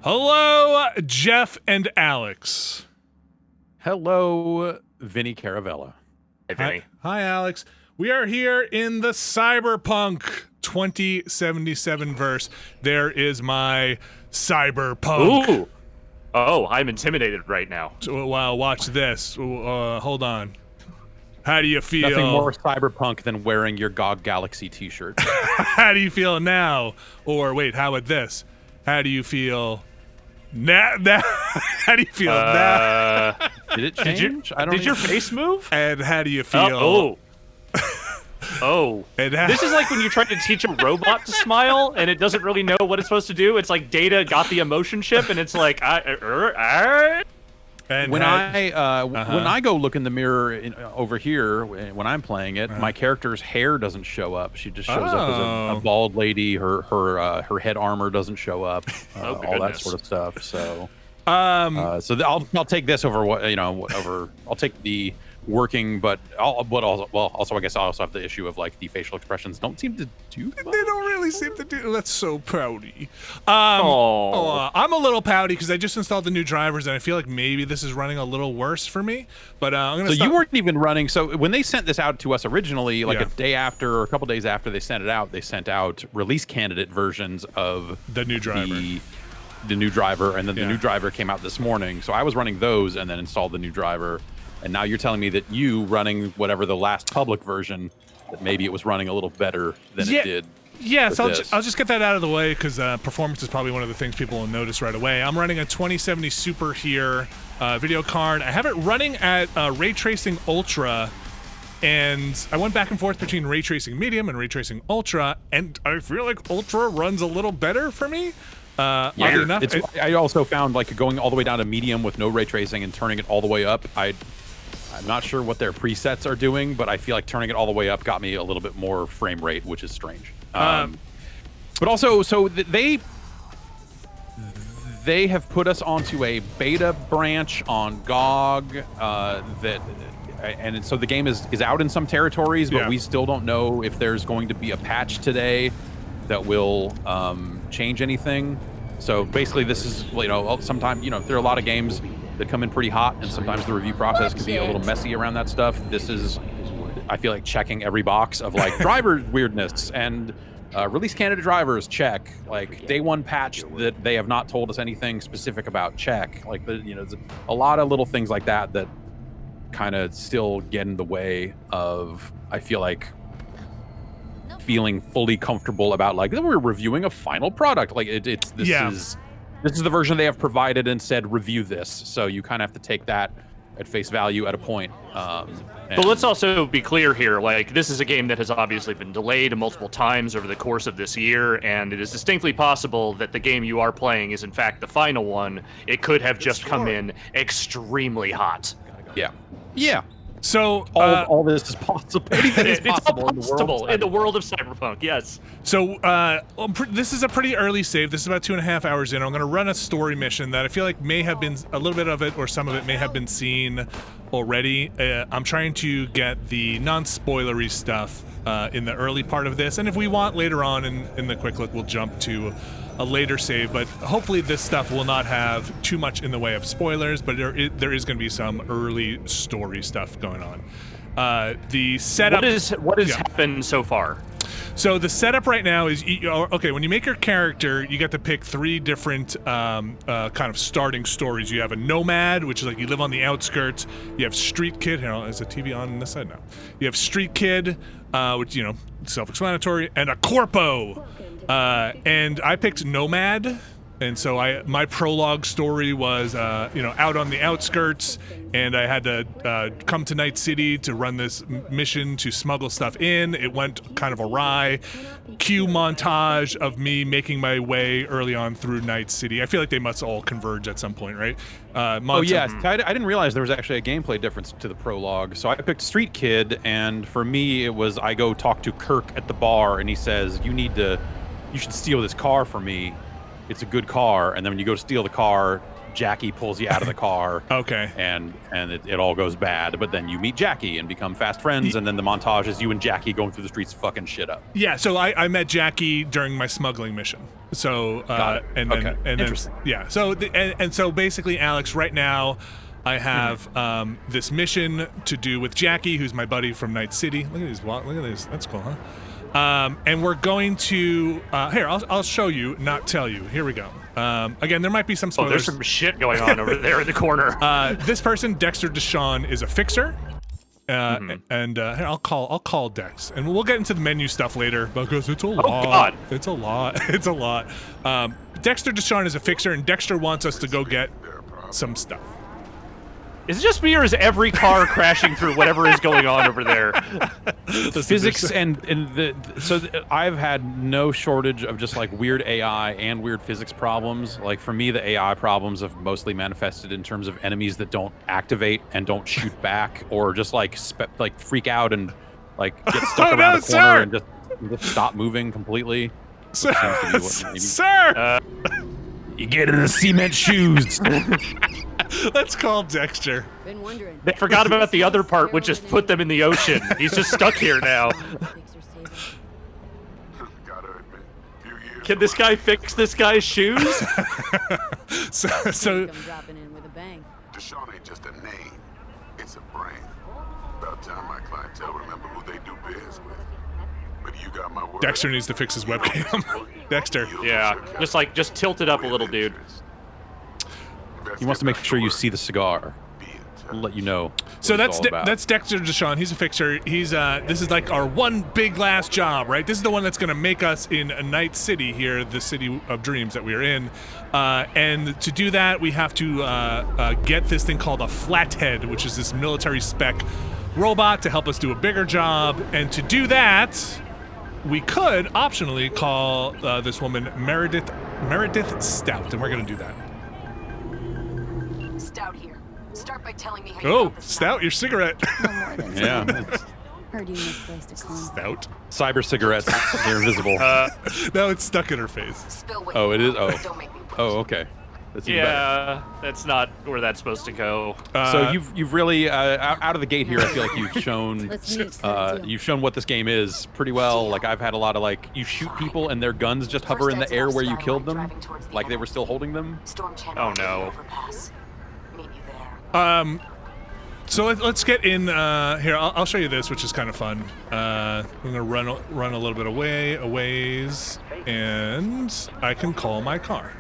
Hello, Jeff and Alex. Hello, Vinny Caravella. Hey, Vinny. Hi, Alex. We are here in the Cyberpunk 2077 verse. There is my Cyberpunk. Ooh. Oh, I'm intimidated right now. Wow, watch this. Hold on. How do you feel? Nothing more cyberpunk than wearing your GOG Galaxy t-shirt. How do you feel now? Or wait, how about this? How do you feel now? How do you feel now? Did it change? Did your face move? And how do you feel? Oh. And This is like when you try to teach a robot to smile and it doesn't really know what it's supposed to do. It's like Data got the emotion chip and it's like, And when I go look in the mirror over here when I'm playing it, my character's hair doesn't show up. She just shows up as a bald lady. Her head armor doesn't show up. All that sort of stuff. So I'll take this over what I'll take the working, but also I guess I also have the issue of like the facial expressions don't seem to do much. They don't really seem to do. That's so pouty. I'm a little pouty because I just installed the new drivers and I feel like maybe this is running a little worse for me. But I'm gonna. So you weren't even running. So when they sent this out to us originally, like a day after or a couple days after they sent it out, they sent out release candidate versions of the new driver. The new driver, and then the new driver came out this morning. So I was running those and then installed the new driver. And now you're telling me that you running whatever the last public version, that maybe it was running a little better than it did. Yes, I'll just get that out of the way because performance is probably one of the things people will notice right away. I'm running a 2070 Super here video card. I have it running at Ray Tracing Ultra, and I went back and forth between Ray Tracing Medium and Ray Tracing Ultra, and I feel like Ultra runs a little better for me. Oddly enough, I also found like going all the way down to medium with no ray tracing and turning it all the way up. I'm not sure what their presets are doing, but I feel like turning it all the way up got me a little bit more frame rate, which is strange. But also, so they have put us onto a beta branch on GOG and so the game is out in some territories, but we still don't know if there's going to be a patch today that will change anything. So basically, this is sometimes there are a lot of games that come in pretty hot, and sometimes the review process can be a little messy around that stuff. This is, I feel like, checking every box of like driver weirdness and release candidate drivers, check. Like day one patch that they have not told us anything specific about, check. Like there's a lot of little things like that that kind of still get in the way of, I feel like, feeling fully comfortable about like we're reviewing a final product. Like this is the version they have provided and said review this, so you kind of have to take that at face value at a point. But let's also be clear here, like this is a game that has obviously been delayed multiple times over the course of this year, and it is distinctly possible that the game you are playing is in fact the final one. It could have just come in extremely hot. Yeah. So all this is possible. Anything is possible, in the world of Cyberpunk. Yes. So this is a pretty early save. This is about 2.5 hours in. I'm going to run a story mission that I feel like may have been a little bit of it, or some of it may have been seen already. I'm trying to get the non-spoilery stuff in the early part of this, and if we want later on in the quick look, we'll jump to a later save, but hopefully this stuff will not have too much in the way of spoilers, but there is going to be some early story stuff going on. The setup... What has happened so far? So the setup right now is, okay, when you make your character, you get to pick 3 different kind of starting stories. You have a nomad, which is like you live on the outskirts. You have street kid. Here, is a TV on this side now? You have street kid, which, self-explanatory, and a corpo. And I picked nomad, and so my prologue story was, out on the outskirts, and I had to come to Night City to run this mission to smuggle stuff in. It went kind of awry. Cue montage of me making my way early on through Night City. I feel like they must all converge at some point, right? I didn't realize there was actually a gameplay difference to the prologue. So I picked Street Kid, and for me it was I go talk to Kirk at the bar, and he says, you should steal this car for me. It's a good car. And then when you go to steal the car, Jackie pulls you out of the car. Okay. And it all goes bad. But then you meet Jackie and become fast friends. And then the montage is you and Jackie going through the streets fucking shit up. Yeah, so I met Jackie during my smuggling mission. So Got it. and then Okay. and then Interesting. yeah. So and so basically, Alex, right now, I have this mission to do with Jackie, who's my buddy from Night City. Look at these. Look at this. That's cool, huh? And we're going to here. I'll show you, not tell you. Here we go. Again, there might be some Oh, spoilers. there's some shit going on over there in the corner. This person, Dexter Deshawn, is a fixer. And here, I'll call Dex, and we'll get into the menu stuff later because it's a lot. God. It's a lot. It's a lot. Dexter Deshawn is a fixer, and Dexter wants us to go get some stuff. Is it just me, or is every car crashing through whatever is going on over there? The physics so I've had no shortage of just like weird AI and weird physics problems. Like for me, the AI problems have mostly manifested in terms of enemies that don't activate and don't shoot back, or just like freak out and like get stuck around a corner and just stop moving completely. Sir, Maybe. sir. You get in the cement shoes. Let's call Dexter. Been wondering. They forgot about the other part, which just put them in the ocean. He's just stuck here now. Can this guy fix this guy's shoes? so I'm dropping in with a bang. Deshawn ain't just a name, it's a brand. About time my clientele remember who they do business with. But you got my word. Dexter needs to fix his webcam. Dexter. Yeah, just tilt it up a little, dude. He wants to make sure you see the cigar. I'll let you know. So what it's all about. that's Dexter Deshawn. He's a fixer. He's this is like our one big last job, right? This is the one that's gonna make us in a Night City here, the city of dreams that we're in. And to do that, we have to get this thing called a Flathead, which is this military spec robot to help us do a bigger job. And to do that, we could optionally call this woman Meredith Stout, and we're gonna do that. Stout here. Start by telling me how you Oh, got this Stout, your cigarette. No more than Yeah. it's heard you misplaced a clone. Stout. cyber cigarettes. They're invisible. No, it's stuck in her face. Spill what Oh, you it is? want. Oh. Don't make me push. Oh, okay. That's even better. Yeah, that's not where that's supposed to go. So you've really out of the gate here. I feel like you've shown Let's meet. Got a deal. you've shown what this game is pretty well. Like I've had a lot of like you shoot people and their guns just hover in the air where you killed them, like they were still holding them. Storm Channel Oh, no. overpass. Meet you there. So let's get in here. I'll show you this, which is kind of fun. I'm gonna run a little bit a ways, and I can call my car.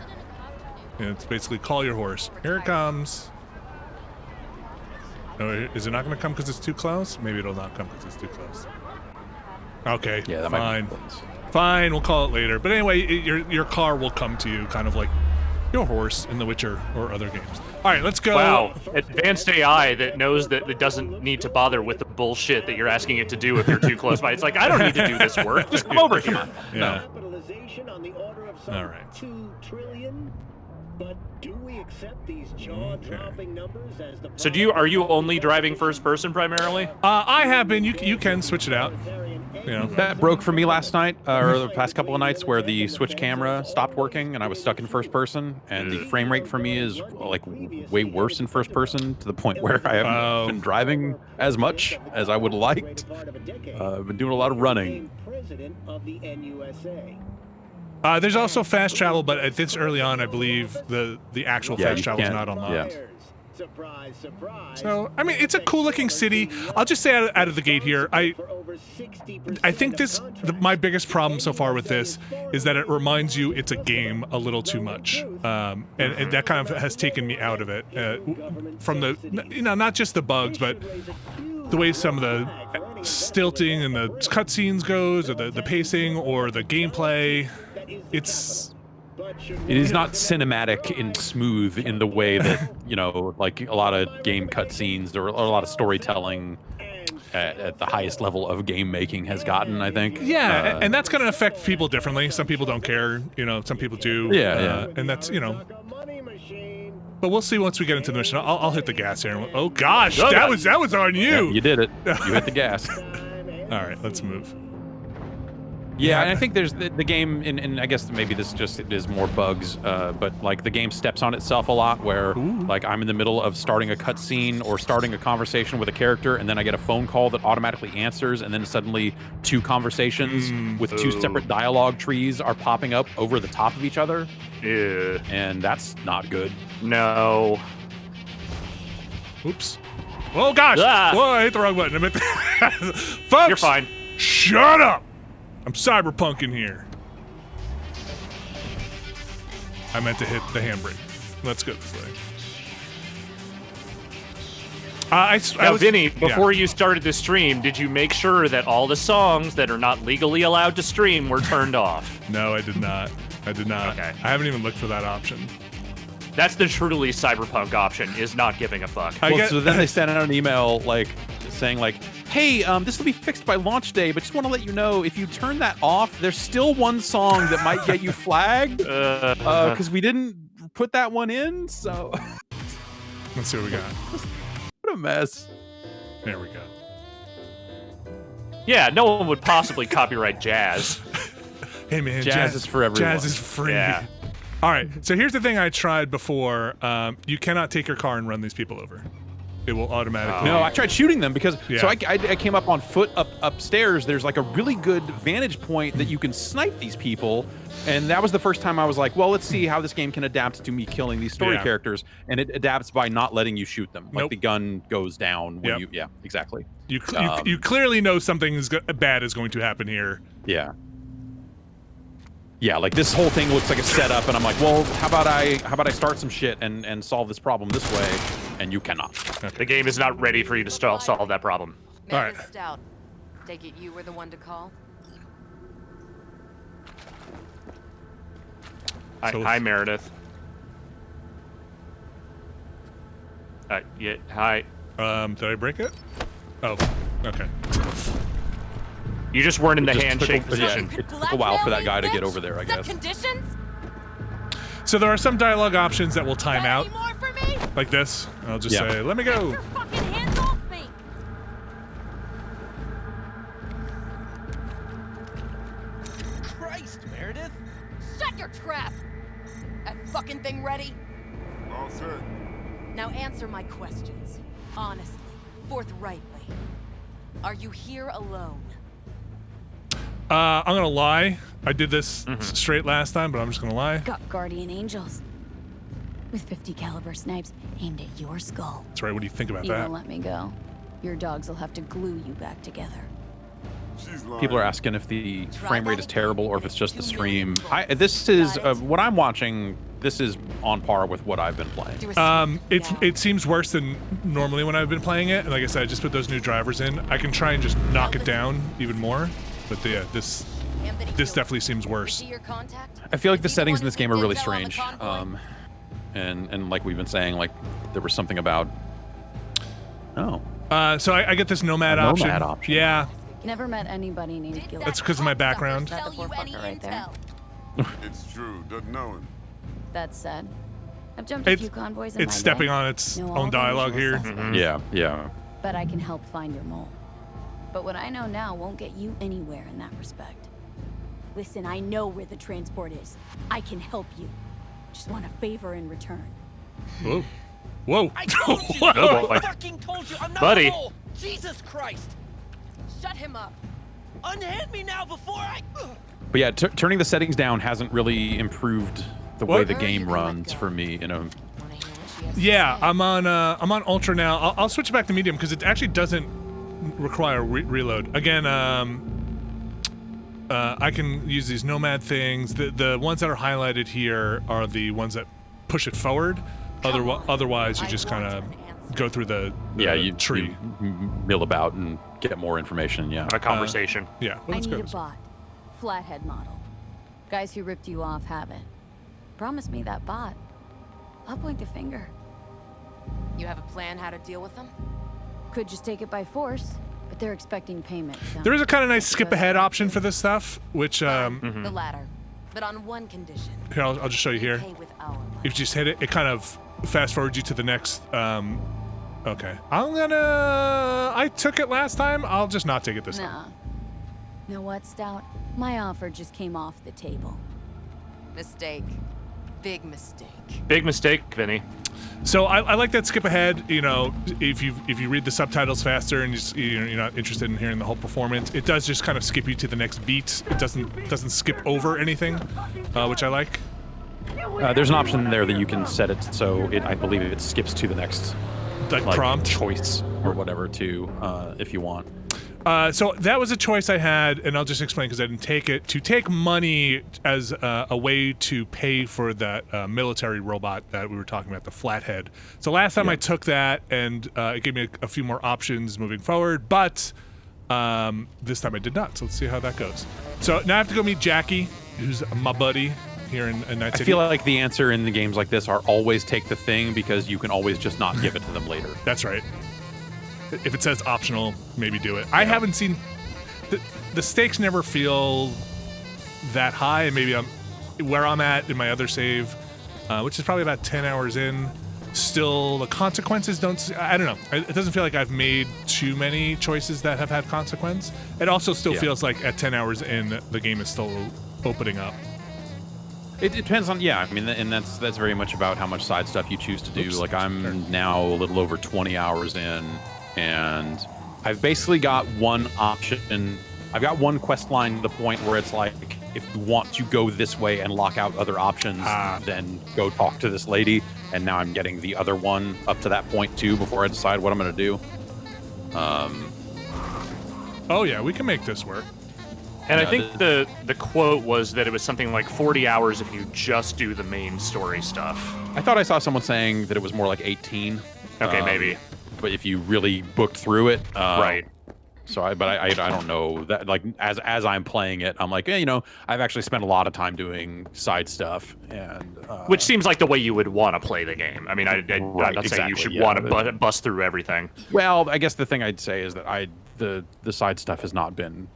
And it's basically call your horse. Here it comes. Oh, is it not gonna come because it's too close? Maybe it'll not come because it's too close. Okay, Yeah, that fine. might be close. Fine, we'll call it later. But anyway, your car will come to you, kind of like your horse in The Witcher or other games. All right, let's go. Wow, advanced AI that knows that it doesn't need to bother with the bullshit that you're asking it to do if you're too close by. It's like, I don't need to do this work. Just come over here. Yeah. Capitalization on the order of some All right. 2 trillion. But do we accept these jaw-dropping numbers as the So are you only driving first person primarily? I have been. You can switch it out. You know. That broke for me last night, or the past couple of nights, where the Switch camera stopped working and I was stuck in first person, and the frame rate for me is like way worse in first person to the point where I haven't been driving as much as I would have liked. I've been doing a lot of running. President of the NUSA. There's also fast travel, but at this early on, I believe the actual Yeah, fast you travel is can't- not unlocked. yeah. Surprise, surprise. So, I mean, it's a cool looking city. I'll just say out of the gate here, I think my biggest problem so far with this is that it reminds you it's a game a little too much, and that kind of has taken me out of it. From the, not just the bugs, but the way some of the stilting and the cutscenes goes, or the pacing, or the gameplay. It is not cinematic and smooth in the way that, like a lot of game cutscenes or a lot of storytelling at the highest level of game making has gotten, I think. Yeah, and that's going to affect people differently. Some people don't care, some people do. Yeah. And that's, but we'll see once we get into the mission. I'll hit the gas here. Oh gosh, that was on you. Yeah, you did it. You hit the gas. All right, let's move. Yeah, and I think there's the game, and I guess maybe this just is more bugs, but like the game steps on itself a lot where like I'm in the middle of starting a cutscene or starting a conversation with a character, and then I get a phone call that automatically answers, and then suddenly 2 conversations with 2 separate dialogue trees are popping up over the top of each other. Yeah. And that's not good. No. Oops. Oh gosh! Ah. Whoa, I hit the wrong button. Folks, You're fine. Shut up! I'm cyberpunk in here. I meant to hit the handbrake. Let's go this way. Now, Vinny, before you started the stream, did you make sure that all the songs that are not legally allowed to stream were turned off? No, I did not. I did not. Okay. I haven't even looked for that option. That's the truly cyberpunk option, is not giving a fuck. So then they sent out an email like saying like, hey, this will be fixed by launch day, but just want to let you know if you turn that off, there's still one song that might get you flagged because we didn't put that one in. So let's see what we got. What a mess. There we go. Yeah, no one would possibly copyright jazz. Hey man, jazz is for everyone. Jazz is free. Yeah. All right, so here's the thing I tried before. You cannot take your car and run these people over. It will automatically. No, I tried shooting them because Yeah. so I came up on foot upstairs. There's like a really good vantage point that you can snipe these people, and that was the first time I was like, well, let's see how this game can adapt to me killing these story Yeah. characters, and it adapts by not letting you shoot them. Like Nope. the gun goes down when Yep. you. Yeah, exactly. You clearly know something bad is going to happen here. Yeah. Yeah, like this whole thing looks like a setup, and I'm like, well, how about I start some shit and solve this problem this way, and you cannot. The game is not ready for you to solve that problem. All right. Stout. Take it you were the one to call? Hi, Meredith. Yeah, hi. Did I break it? Oh, okay. You just weren't in the Just handshake took a- yeah, position. it took a while for that guy to get over there, I guess. Conditions? So there are some dialogue options that will time out, Any more for me? like this. I'll just Yeah. say, "Let me go." Your fucking hands off me! Christ, Meredith! Shut your trap! That fucking thing ready? All set. Now answer my questions. Honestly, forthrightly. Are you here alone? I'm gonna lie. I did this straight last time, but I'm just gonna lie. Got guardian angels with 50 caliber snipes aimed at your skull. That's right. What do you think about You that? won't let me go. Your dogs will have to glue you back together. She's lying. People are asking if the frame rate is terrible or if it's just the stream. This is what I'm watching. This is on par with what I've been playing. It seems worse than normally when I've been playing it. And like I said, I just put those new drivers in. I can try and just knock it down even more. But yeah, this definitely seems worse. I feel like the settings in this game are really strange. And like we've been saying, like there was something about. Oh. So I get this nomad A option. nomad option. Yeah, Never met anybody named Gilly. that's because of my background. That the poor fucker right there. It's true. Doesn't know him. That said, I've jumped a It's few convoys in it's my stepping day. on its Know all own the dialogue usual here. suspects. Yeah. But I can help find your mole. But what I know now won't get you anywhere in that respect. Listen, I know where the transport is. I can help you. Just want a favor in return. Whoa, whoa. I told you! Oh, boy. I fucking told you! I'm not Buddy. a mole! Jesus Christ! Shut him up. Unhand me now before I... But yeah, turning the settings down hasn't really improved the way What? the game runs for me. You know. Wanna hear what she has to Yeah, say? I'm on ultra now. I'll switch back to medium because it actually doesn't require reload. Again, I can use these nomad things. The ones that are highlighted here are the ones that push it forward. Otherwise, you just kind of go through the tree. You mill about and get more information. Yeah. A conversation. Yeah, well, I let's need go. a bot. Flathead model. Guys who ripped you off have it. Promise me that bot. I'll point the finger. You have a plan how to deal with them? Could just take it by force, but they're expecting payment. So. There is a kind of nice skip ahead option for this stuff, which The latter. But on one condition. here I'll just show you here. Pay with our money. If you just hit it, it kind of fast forwards you to the next. Okay, I took it last time. I'll just not take it this time. Nah. Know what, Stout? My offer just came off the table. Mistake. Big mistake. Big mistake, Vinny. So I like that skip ahead. You know, if you read the subtitles faster and you're not interested in hearing the whole performance, it does just kind of skip you to the next beat. It doesn't skip over anything, which I like. There's an option there that you can set it so I believe it skips to the next Like prompt choice or whatever to if you want. So that was a choice I had, and I'll just explain because I didn't take it. To take money as a way to pay for that military robot that we were talking about, the flathead. So last time I took that, and it gave me a few more options moving forward, but this time I did not. So let's see how that goes. So now I have to go meet Jackie, who's my buddy here in Night City. I feel like the answer in the games like this are always take the thing because you can always just not give it to them later. That's right. If it says optional, maybe do it. I haven't seen the stakes never feel that high, and maybe where I'm at in my other save, which is probably about 10 hours in. Still, the consequences don't. I don't know. It doesn't feel like I've made too many choices that have had consequence. It also still feels like at 10 hours in, the game is still opening up. It depends on, I mean, and that's very much about how much side stuff you choose to do. Oops. Like I'm now a little over 20 hours in, and I've basically got one option. I've got one quest line to the point where it's like, if you want to go this way and lock out other options, then go talk to this lady. And now I'm getting the other one up to that point too before I decide what I'm going to do. Oh yeah, we can make this work. And I think the quote was that it was something like 40 hours if you just do the main story stuff. I thought I saw someone saying that it was more like 18. Okay, maybe. But if you really booked through it, right. So I don't know that, like, as I'm playing it, I'm like, I've actually spent a lot of time doing side stuff, and which seems like the way you would want to play the game. I mean, I'm not saying you should want to bust through everything. Well, I guess the thing I'd say is that the side stuff has not been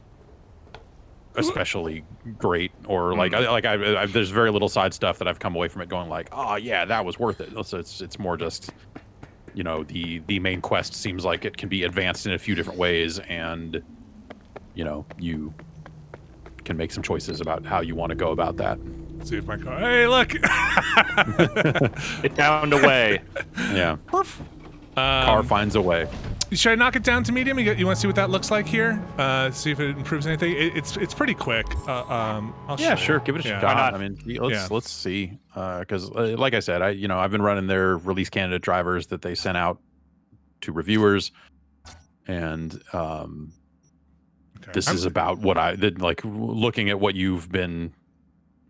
especially great, or like there's very little side stuff that I've come away from it going like, oh yeah, that was worth it. So it's more just, the main quest seems like it can be advanced in a few different ways, and you can make some choices about how you want to go about that. Let's see if my car. Hey, look! It found a way. Yeah. Car finds a way. Should I knock it down to medium? You want to see what that looks like here? See if it improves anything. It's pretty quick. I'll show Sure. you. Give it a Yeah. shot. I mean, let's see. Because like I said, I've been running their release candidate drivers that they sent out to reviewers, and this is about what I did. Like looking at what you've been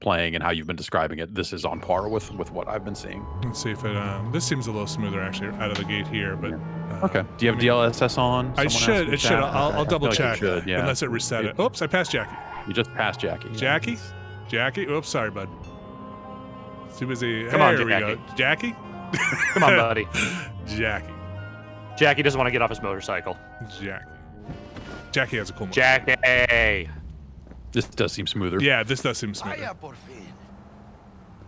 playing and how you've been describing it, this is on par with what I've been seeing. Let's see if it. This seems a little smoother actually out of the gate here, but. Okay. Do you have DLSS on? I should. It should. I'll double check. Like should, yeah. Unless it reset it. Oops, I passed Jackie. You just passed Jackie. Jackie? Jackie? Oops, sorry, bud. Too busy. Come on, here we Jackie. go. Jackie? Come on, buddy. Jackie. Jackie doesn't want to get off his motorcycle. Jackie has a cool motorcycle. Jackie. This does seem smoother. Yeah, this does seem smoother. Vaya por fin.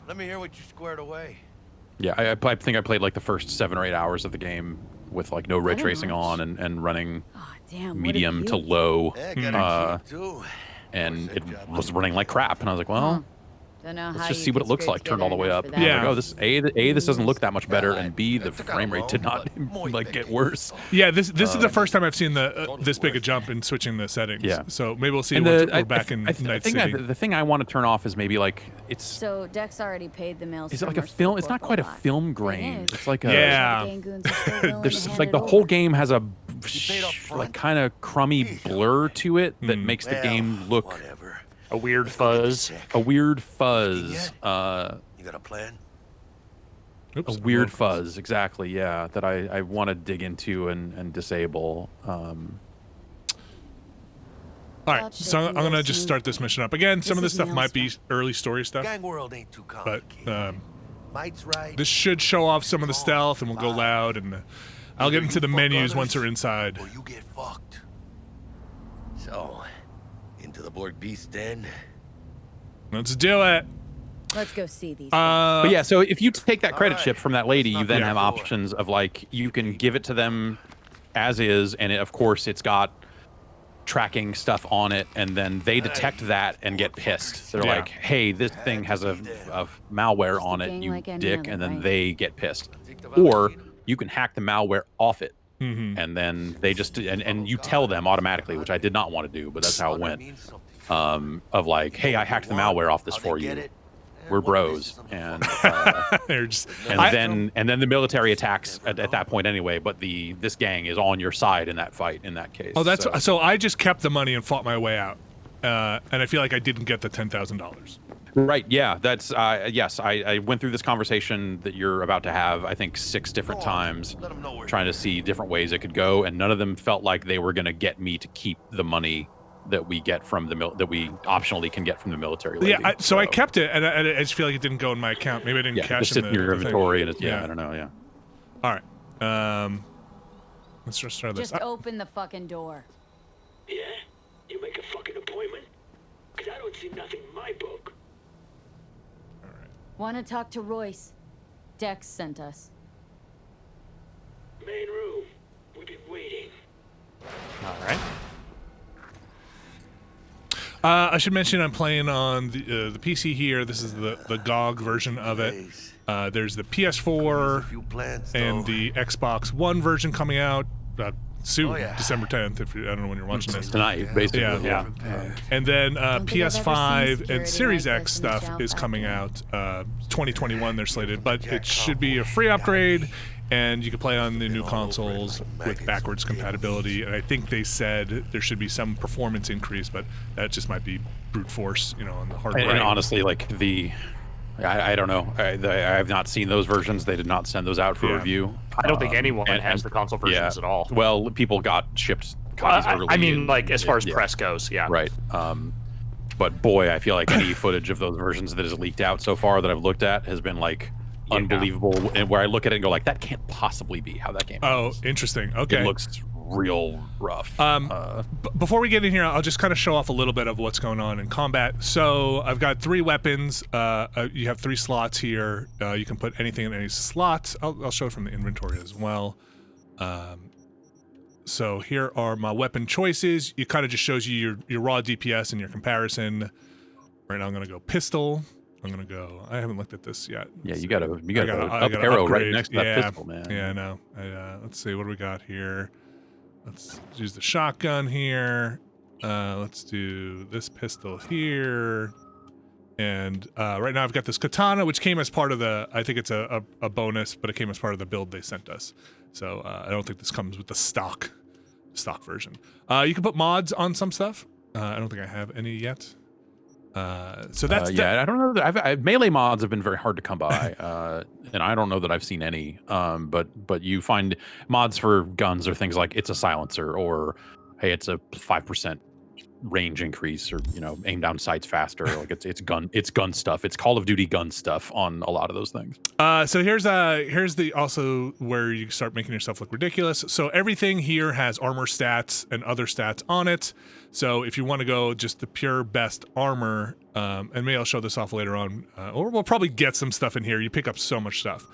Let me hear what you squared away. Yeah, I think I played like the first 7 or 8 hours of the game with like no ray tracing on and running medium to low, and it was running like crap. And I was like, well, let's just see what it looks like turned all the way up. Yeah. Like, oh, this this doesn't look that much better, and B, the frame rate did not like get worse. Yeah, this is the first time I've seen this big a jump in switching the settings. Yeah. So maybe we'll see once we're back in Night City. The thing I want to turn off is maybe like it's. So Dex already paid the mails. Is it like a film? It's not quite a film grain. It's like a. Yeah. There's like the whole game has a like kind of crummy blur to it that makes the game look. A weird fuzz. A weird fuzz. You got a plan? Oops, a weird fuzz, exactly, yeah, that I want to dig into and disable. All right, so I'm going to just start this mission up. Again, some of this stuff might be early story stuff, Gang world ain't too but complicated. Might's right. this should show off some of the stealth, and we'll go loud, and I'll get into the menus once we're inside. Or you get fucked. So, into the Borg Beast Den. Let's do it. Let's go see these. But yeah, so if you take that credit Alright. chip from that lady, you then Yeah. have options of like, you can give it to them as is, and of course it's got tracking stuff on it, and then they detect that and get pissed. They're like, hey, this thing has a malware on it, you dick, and then they get pissed. Or you can hack the malware off it, and then they just and you tell them automatically, which I did not want to do, but that's how it went. Of like, hey, I hacked the malware off this for you. We're bros, and then the military attacks at that point anyway. But this gang is on your side in that fight. In that case, so I just kept the money and fought my way out, and I feel like I didn't get the $10,000. Right? Yeah, that's yes. I went through this conversation that you're about to have. I think 6 different times, trying to see different ways it could go, and none of them felt like they were going to get me to keep the money that we get from that we optionally can get from the military lady. Yeah, so I kept it, and I just feel like it didn't go in my account. Maybe I didn't cash it in your inventory, and yeah, I don't know. Yeah. All right. Let's just try this. Just open the fucking door. Yeah? You make a fucking appointment? Because I don't see nothing in my book. All right. Want to talk to Royce? Dex sent us. Main room. We've been waiting. All right. I should mention I'm playing on the PC here. This is the GOG version of it. There's the PS4 and the Xbox One version coming out soon, December 10th. I don't know when you're watching this. Tonight, basically. Yeah. And then PS5 and security Series like X this in stuff South is back coming then. out 2021. They're slated, but it should be a free upgrade. And you can play on the new consoles with backwards compatibility. And I think they said there should be some performance increase, but that just might be brute force, on the hardware. And honestly, like I don't know. I have not seen those versions. They did not send those out for review. I don't think anyone has the console versions at all. Well, people got shipped copies early. I mean, like as far as press goes, yeah. Right. But boy, I feel like any footage of those versions that has leaked out so far that I've looked at has been like unbelievable, and where I look at it and go like, that can't possibly be how that game is. Interesting. Okay. It looks real rough. Before we get in here, I'll just kind of show off a little bit of what's going on in combat. So I've got 3 weapons. You have 3 slots here. You can put anything in any slot. I'll show it from the inventory as well. So here are my weapon choices. It kind of just shows you your raw DPS and your comparison. Right now I'm gonna go pistol. I'm gonna go. I haven't looked at this yet. Yeah, you got an up gotta arrow upgrade. right next to that pistol, man. Yeah, I know. Let's see what do we got here. Let's use the shotgun here. Let's do this pistol here. And right now I've got this katana, which came as part of the. I think it's a bonus, but it came as part of the build they sent us. So I don't think this comes with the stock version. You can put mods on some stuff. I don't think I have any yet. So that's I don't know that melee mods have been very hard to come by, and I don't know that I've seen any. But you find mods for guns or things like it's a silencer, or hey, it's a 5% range increase, or aim down sights faster. Like it's gun stuff. It's Call of Duty gun stuff on a lot of those things. So here's the also where you start making yourself look ridiculous. So everything here has armor stats and other stats on it. So if you want to go just the pure best armor, and maybe I'll show this off later on, or we'll probably get some stuff in here. You pick up so much stuff.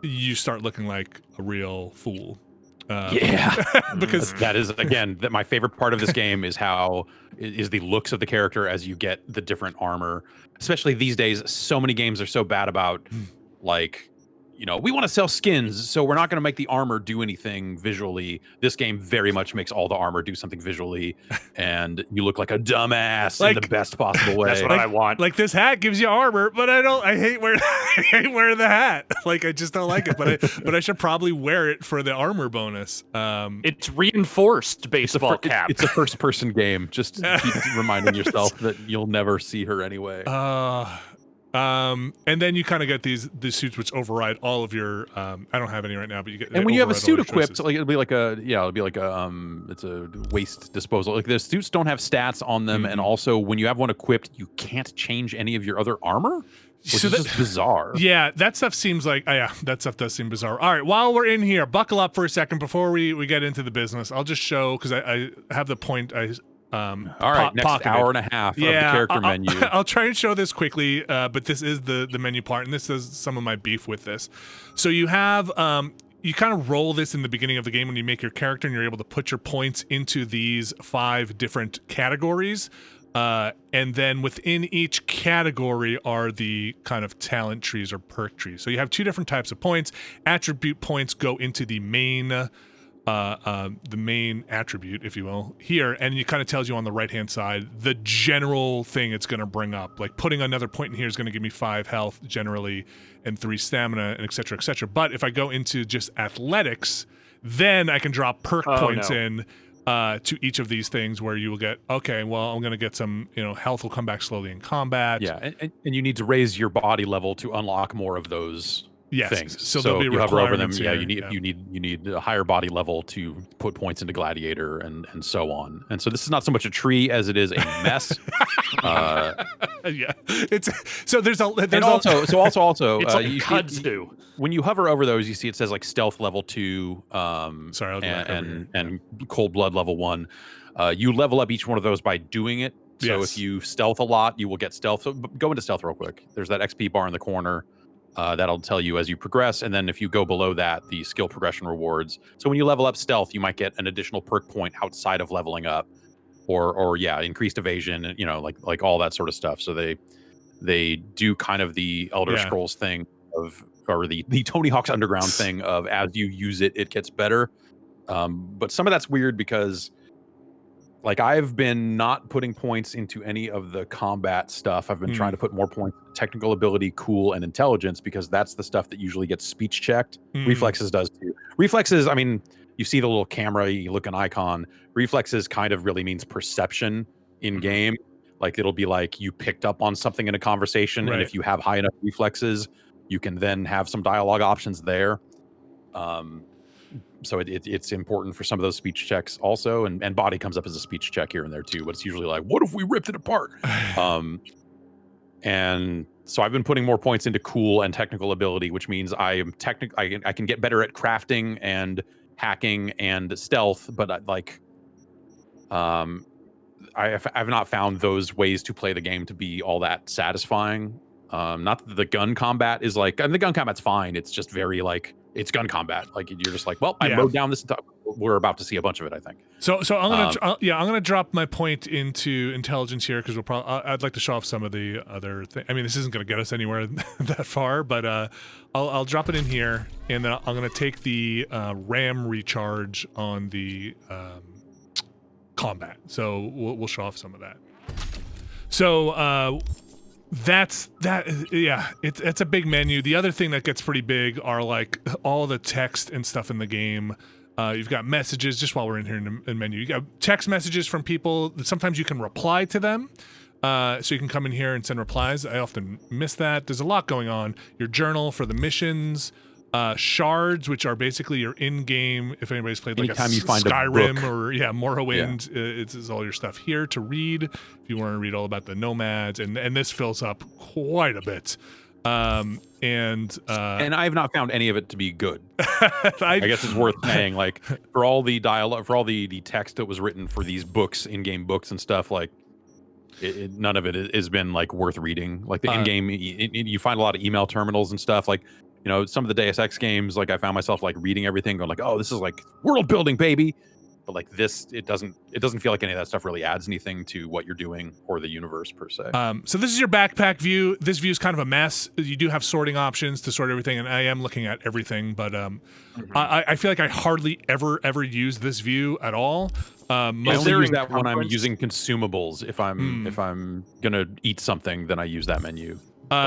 You start looking like a real fool. Because that is again my favorite part of this game is the looks of the character as you get the different armor. Especially these days, so many games are so bad about like, we want to sell skins, so we're not going to make the armor do anything visually. This game very much makes all the armor do something visually, and you look like a dumbass in the best possible way. That's what I want. Like this hat gives you armor, but I hate wearing the hat. Like I just don't like it. But I should probably wear it for the armor bonus. It's reinforced baseball cap. It's a first-person game. Just keep reminding yourself that you'll never see her anyway. And then you kind of get these suits which override all of your. I don't have any right now, but you get. And when you have a suit equipped, like it'll be like it's a waste disposal. Like the suits don't have stats on them, and also when you have one equipped, you can't change any of your other armor, which is just bizarre. Yeah, that stuff seems like that stuff does seem bizarre. All right, while we're in here, buckle up for a second before we get into the business. I'll just show because I have the point. All right, next hour and a half of the character menu. I'll try and show this quickly, but this is the menu part, and this is some of my beef with this. So you have you kind of roll this in the beginning of the game when you make your character, and you're able to put your points into these 5 different categories. And then within each category are the kind of talent trees or perk trees. So you have 2 different types of points. Attribute points go into the main attribute, if you will, here, and it kind of tells you on the right-hand side the general thing it's going to bring up. Like putting another point in here is going to give me 5 health generally and 3 stamina, and et cetera, et cetera. But if I go into just athletics, then I can drop perk points in to each of these things, where you will get, okay, well, I'm going to get some, health will come back slowly in combat. Yeah, and you need to raise your body level to unlock more of those things. So there'll be you hover over them. requirements Yeah, here. you need a higher body level to put points into Gladiator and so on. And so this is not so much a tree as it is a mess. Yeah, it's so there's also It's like you kudzu. when you hover over those, you see it says like stealth level 2, Sorry, I'll go back over here. and cold blood level 1. You level up each one of those by doing it. So Yes. if you stealth a lot, you will get stealth. So go into stealth real quick. There's that XP bar in the corner. That'll tell you as you progress, and then if you go below that, the skill progression rewards. So when you level up stealth, you might get an additional perk point outside of leveling up, or increased evasion, like all that sort of stuff. So they do kind of the Elder Scrolls thing or the Tony Hawk's Underground thing of as you use it, it gets better. But some of that's weird because, like, I've been not putting points into any of the combat stuff. I've been trying to put more points into technical ability, cool, and intelligence, because that's the stuff that usually gets speech checked. Reflexes does too. Reflexes, I mean, you see the little camera, you look an icon. Reflexes kind of really means perception in game. Like, it'll be like you picked up on something in a conversation, and if you have high enough reflexes, you can then have some dialogue options there. So it's important for some of those speech checks also, and body comes up as a speech check here and there too, but it's usually like, what if we ripped it apart? And so I've been putting more points into cool and technical ability, which means I can get better at crafting and hacking and stealth, but I've not found those ways to play the game to be all that satisfying. Not that the gun combat is like, and the gun combat's fine. It's just very like, it's gun combat. Like, you're just like, well, I mowed down this. We're about to see a bunch of it, I think. So I'm gonna drop my point into intelligence here, because I'd like to show off some of the other things. I mean, this isn't gonna get us anywhere that far, but I'll drop it in here, and then I'm gonna take the RAM recharge on the combat. So we'll show off some of that. So it's a big menu. The other thing that gets pretty big are like all the text and stuff in the game. You've got messages, just while we're in here in the menu. You got text messages from people. Sometimes you can reply to them. So you can come in here and send replies. I often miss that. There's a lot going on. Your journal for the missions. Shards, which are basically your in-game, if anybody's played like anytime you find Skyrim a book. or Morrowind, it's all your stuff here to read if you want to read all about the nomads, and this fills up quite a bit. And I have not found any of it to be good. I guess it's worth saying, like, for all the dialogue, for all the text that was written for these books, in-game books and stuff, like, none of it has been like worth reading. Like the in-game, you find a lot of email terminals and stuff. Like, some of the Deus Ex games, like I found myself like reading everything, going like, oh, this is like world building, baby. But like this, it doesn't feel like any of that stuff really adds anything to what you're doing or the universe per se. So this is your backpack view. This view is kind of a mess. You do have sorting options to sort everything, and I am looking at everything, but I feel like I hardly ever use this view at all. I only use that when I'm using consumables. If I'm gonna eat something, then I use that menu.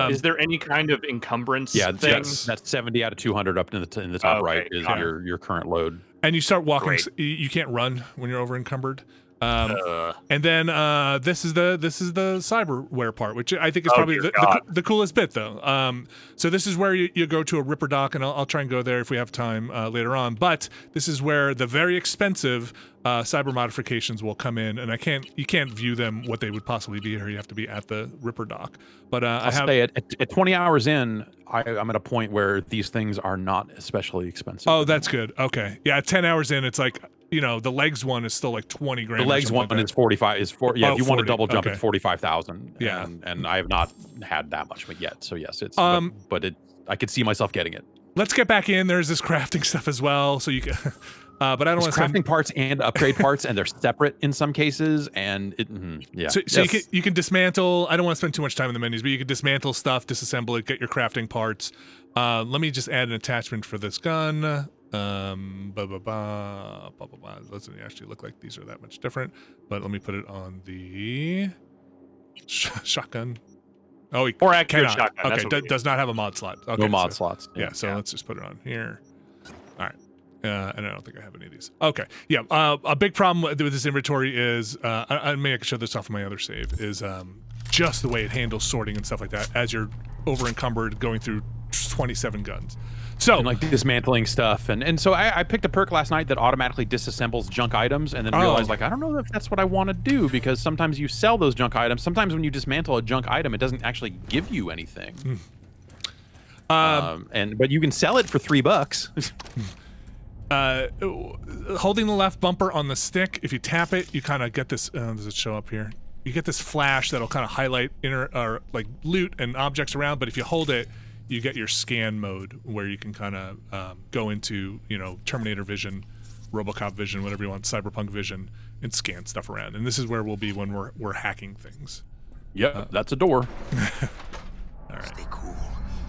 Is there any kind of encumbrance? Yeah, thing? that's 70 out of 200 up in the top right is your current load. And you start walking. You can't run when you're over encumbered. And then this is the cyberware part, which I think is probably the coolest bit, though. So this is where you go to a Ripper dock, and I'll try and go there if we have time later on. But this is where the very expensive cyber modifications will come in, and you can't view them what they would possibly be here. You have to be at the Ripper dock. But I'll say at 20 hours in, I'm at a point where these things are not especially expensive. Oh, that's good. Okay, yeah, at 10 hours in, it's like, the legs one is still like 20 grand. The legs one is 45. If you want 40, to double jump, okay. it's 45,000. Yeah, and I have not had that much yet. So yes, it's but I could see myself getting it. let's get back in. There's this crafting stuff as well, so you can. But I don't want to crafting parts and upgrade parts, and they're separate in some cases. And yeah, so you can dismantle. I don't want to spend too much time in the menus, but you can dismantle stuff, disassemble it, get your crafting parts. Let me just add an attachment for this gun. Doesn't actually look like these are that much different, but let me put it on the shotgun. Oh, or accurate cannot. shotgun. Okay, does not have a mod slot. Okay, no mod slots. Yeah, so let's just put it on here. All right. And I don't think I have any of these. Okay, yeah. A big problem with this inventory is, I may I can show this off of my other save, is just the way it handles sorting and stuff like that as you're over encumbered going through 27 guns. So and like dismantling stuff, and so I picked a perk last night that automatically disassembles junk items, and then realized like I don't know if that's what I want to do, because sometimes you sell those junk items. Sometimes when you dismantle a junk item, it doesn't actually give you anything. But you can sell it for $3. Holding the left bumper on the stick, if you tap it, you kind of get this. Does it show up here? You get this flash that'll kind of highlight like loot and objects around. But if you hold it, you get your scan mode where you can kind of go into, Terminator vision, RoboCop vision, whatever you want, Cyberpunk vision, and scan stuff around. And this is where we'll be when we're hacking things. Yep, that's a door. All right. Stay cool.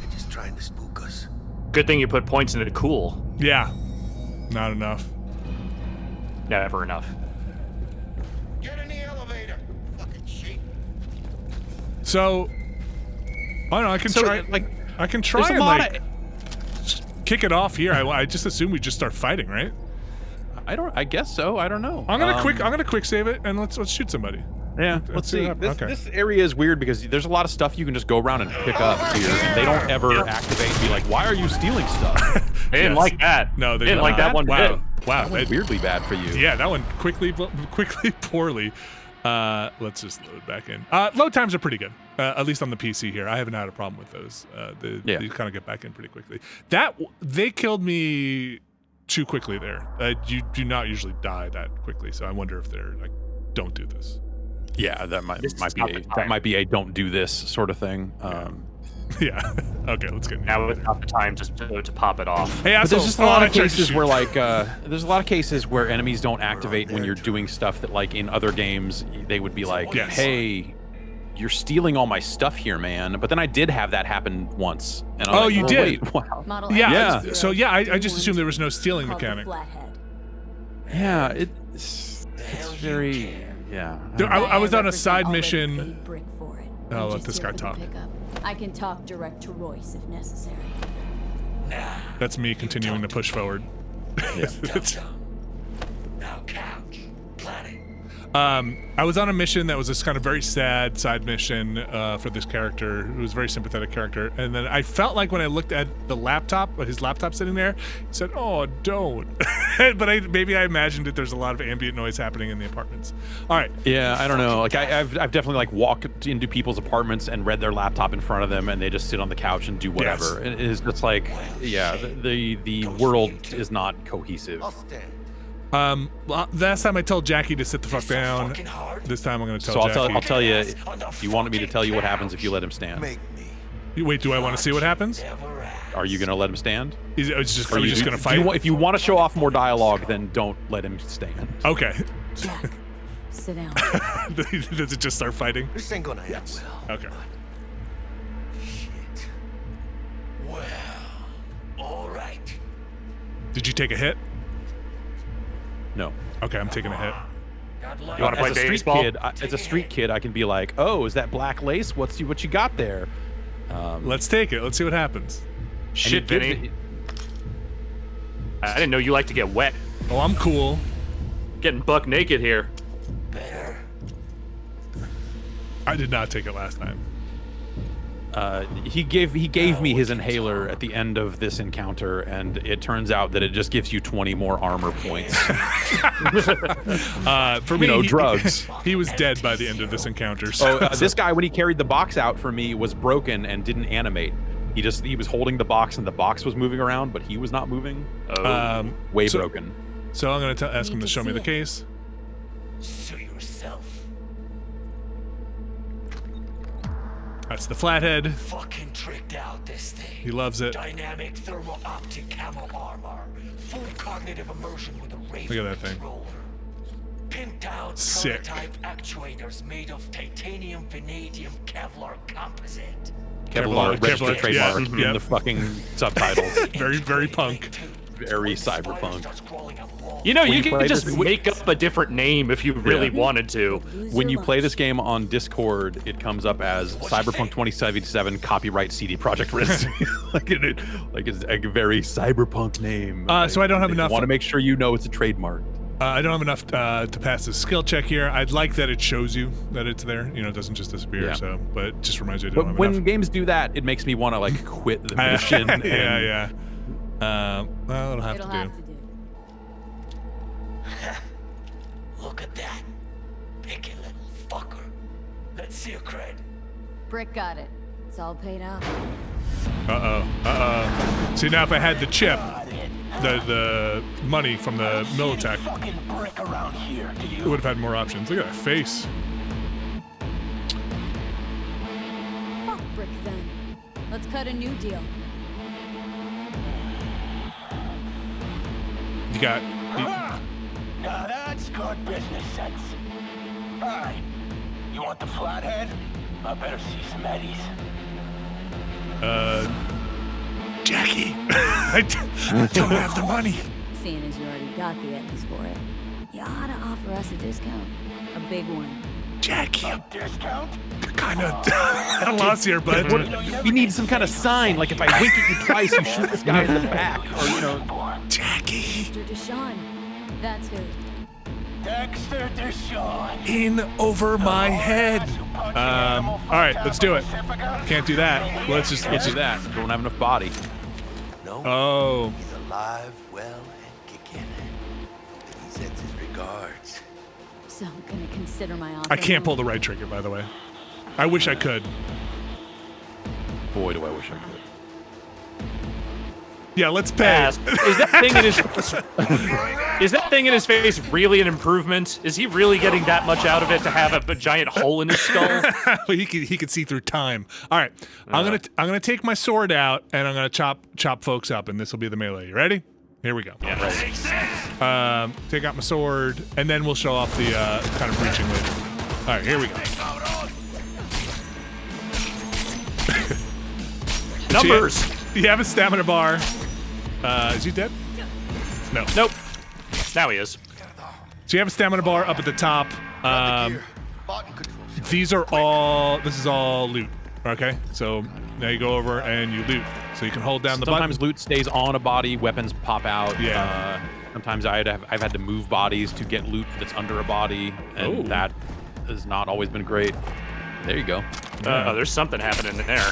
They're just trying to spook us. Good thing you put points into cool. Yeah. Not enough. Never enough. Get in the elevator. Fucking sheep. So, I don't know. I can try. Like, I can try and like kick it off here. I just assume we just start fighting, right? I guess so. I don't know. I'm gonna quick save it and let's shoot somebody. Yeah, let's see. Okay. This area is weird because there's a lot of stuff you can just go around and pick up here, and they don't ever activate and be like, "Why are you stealing stuff?" They didn't like that. No, they didn't like that one. Wow, that went weirdly bad for you. Yeah, that one quickly, poorly. Let's just load back in. Load times are pretty good, at least on the PC here. I haven't had a problem with those. They kind of get back in pretty quickly. They killed me too quickly there. You do not usually die that quickly, so I wonder if they're like, don't do this. Yeah, that might be a don't do this sort of thing. Yeah. Okay, let's get now it's not the time just to pop it off. Hey, but there's just a lot of cases where there's a lot of cases where enemies don't activate when you're doing stuff that like in other games they would be like, hey, you're stealing all my stuff here, man. But then I did have that happen once. And I'm like, you did? Wait, wow. Yeah. So yeah, I just assumed there was no stealing mechanic. Yeah, it's very. Yeah. I was on a side mission. I'll let this guy talk. I can talk direct to Royce if necessary. That's me continuing to push forward. Now couch. Planning. I was on a mission that was this kind of very sad side mission for this character who was a very sympathetic character, and then I felt like when I looked at the laptop, his laptop sitting there, he said, "Oh, don't." But maybe I imagined that there's a lot of ambient noise happening in the apartments. All right. Yeah, I don't know. Like I've definitely like walked into people's apartments and read their laptop in front of them, and they just sit on the couch and do whatever. Yes. It is just like, yeah, the world is not cohesive. Last time I told Jackie to sit the fuck down. This time I'm going to tell Jackie. I'll tell you. You wanted me to tell you what happens if you let him stand. Wait, do I want to see what happens? Are you going to let him stand? Are we just going to fight? If you want to show off more dialogue, then don't let him stand. Okay. Jack, sit down. Does it just start fighting? This ain't gonna end well. Okay. Shit. Well, all right. Did you take a hit? No. Okay, I'm taking a hit. You want to play baseball? As a street kid, I can be like, "Oh, is that black lace? What you got there?" Let's take it. Let's see what happens. Shit, Vinny. I didn't know you like to get wet. Oh, I'm cool. Getting buck naked here. Better. I did not take it last time. He gave me his inhaler at the end of this encounter, and it turns out that it just gives you 20 more armor points. For me, drugs. He was dead by the end of this encounter. So, this guy, when he carried the box out for me, was broken and didn't animate. He was holding the box, and the box was moving around, but he was not moving. Broken. So I'm gonna ask him to show me the case. Sue yourself. That's the flathead. Fucking tricked out this thing. He loves it. Dynamic thermal optic camo armor. Full cognitive immersion with a Raven Look at that thing. controller. Pinned down Sick. prototype actuators made of titanium vanadium Kevlar composite. Kevlar, registered trademark yeah. in the fucking subtitles. Very, very punk. Very cyberpunk. You know, you you could play just this- make up a different name if you really wanted to. When you play this game on Discord, it comes up as Cyberpunk 2077 copyright CD Projekt Risk. like it's a very cyberpunk name. So I don't have enough. Want to make sure you know it's a trademark. I don't have enough to pass the skill check here. I'd like that it shows you that it's there. You know, it doesn't just disappear. Yeah. So, but it just reminds you I don't But have when enough. games do that, it makes me want to like quit the mission. Yeah. Well, it'll have to do. Look at that. Picky little fucker. Let's see your cred. Brick got it. It's all paid out. See, now if I had the chip, the money from the Militech, Fucking brick around here, do it you? would have had more options. Look at that face. Fuck Brick then. Let's cut a new deal. You got. Now that's good business sense. Alright. You want the flathead? I better see some eddies. Jackie, I don't have the money. Seeing as you already got the eddies for it, you ought to offer us a discount. A big one. Jackie, A discount? kind of at a loss here, but We need some kind of sign, like if I wink at you twice, you shoot this guy in the back, or you know. Jackie, Mr. Deshawn. That's who. Dexter Deshawn. in over my head. All right, let's do it. Can't do that. Let's Can't just. do that. Don't have enough body. No, Oh, he's alive, well, and kicking. And he sends his regards. So I'm gonna consider my offer. I can't pull the right trigger, by the way. I wish I could. Boy, do I wish I could. Yeah, let's pay. Pass. Is that thing in his is that thing in his face really an improvement? Is he really getting that much out of it to have a giant hole in his skull? he could see through time. All right, I'm gonna take my sword out and I'm gonna chop folks up, and this will be the melee. You ready? Here we go. Yeah, right. Take out my sword, and then we'll show off the kind of breaching later. All right, here we go. Numbers. You have a stamina bar. Is he dead? No. Nope. Now he is. So you have a stamina bar up at the top. These are all. This is all loot. Okay. So now you go over and you loot. So you can hold down the Sometimes button. loot stays on a body, weapons pop out. Yeah. Sometimes I've had to move bodies to get loot that's under a body, and Oh. that has not always been great. There you go. There's something happening there.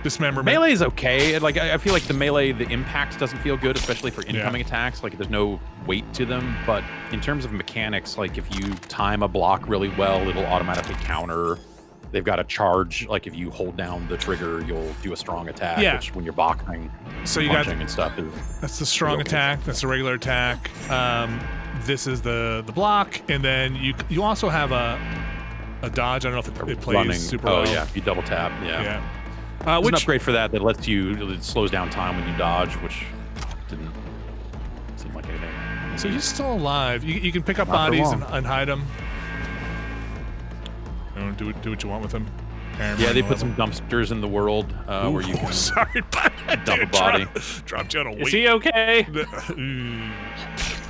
Dismemberment. Melee is okay. Like I feel like the melee, the impact doesn't feel good, especially for incoming attacks. Like there's no weight to them. But in terms of mechanics, like if you time a block really well, it'll automatically counter. They've got a charge. Like if you hold down the trigger, you'll do a strong attack. Yeah. Which when you're boxing, So you got- punching and stuff. That's the strong Okay. attack. That's the regular attack. This is the block, and then you also have a dodge. I don't know if it plays running. super Oh well. yeah, you double tap. Yeah. Yeah. There's an Which upgrade for that lets you, it slows down time when you dodge, which didn't seem like anything. so he's still alive. You can pick up Not for bodies long. and hide them. Do what you want with them. Yeah, they put some dumpsters in the world where you can Sorry, but dump a body. Dropped you on a weight. Is he okay?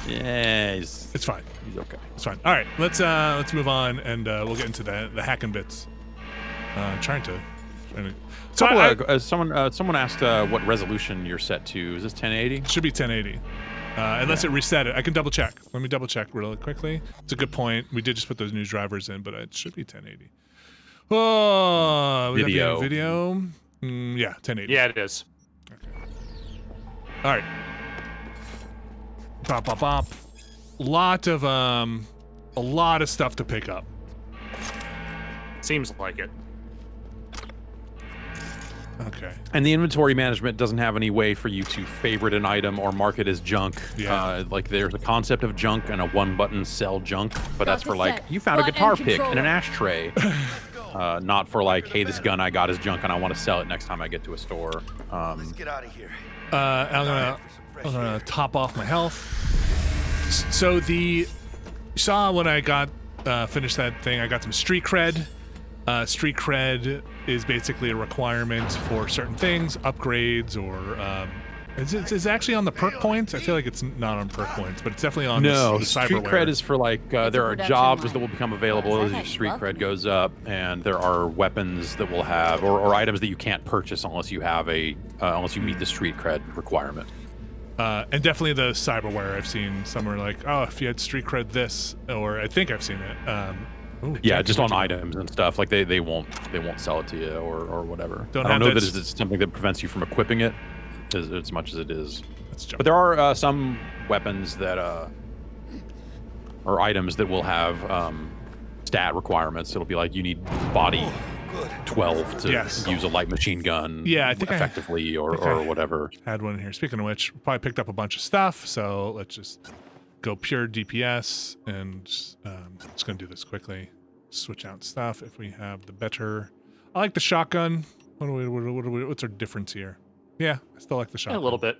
Yeah, he's It's fine. okay. It's fine. All right, let's move on, and we'll get into the hacking bits. Trying to. So Someone asked what resolution you're set to. Is this 1080? should be 1080, unless it reset it. I can double check. Let me double check really quickly. It's a good point. We did just put those new drivers in, but it should be 1080. Oh, we got video. Yeah, 1080. Yeah, it is. All right. Bop bop bop. A lot of stuff to pick up. Seems like it. Okay. And the inventory management doesn't have any way for you to favorite an item or mark it as junk. Yeah. Like there's a concept of junk and a one-button sell junk, but that's Got for the like set. you found a Button guitar pick controller. in an ashtray. not for like, hey, this gun I got is junk and I want to sell it next time I get to a store. Let's get out of here. I'm gonna top off my health. So you saw when I got finished that thing, I got some street cred. Street cred is basically a requirement for certain things, upgrades, or is it actually on the perk points? I feel like it's not on perk points, but it's definitely on the street cyberware. cred is for like there are jobs that will become available as your street cred goes up, and there are weapons that will have or items that you can't purchase unless you have unless you meet the street cred requirement. And definitely the cyberware. I've seen somewhere like, oh, if you had street cred this, or I think I've seen it. Ooh, yeah, just on items and stuff. Like they won't sell it to you or whatever. I don't know that it's something that prevents you from equipping it as much as it is. But there are some weapons that or items that will have stat requirements. It'll be like you need body 12 to use a light machine gun I think effectively or whatever. Had one here. Speaking of which, probably picked up a bunch of stuff, so let's just go pure DPS and just gonna do this quickly. Switch out stuff if we have the better. I like the shotgun. What's our difference here? Yeah, I still like the shotgun. A little bit.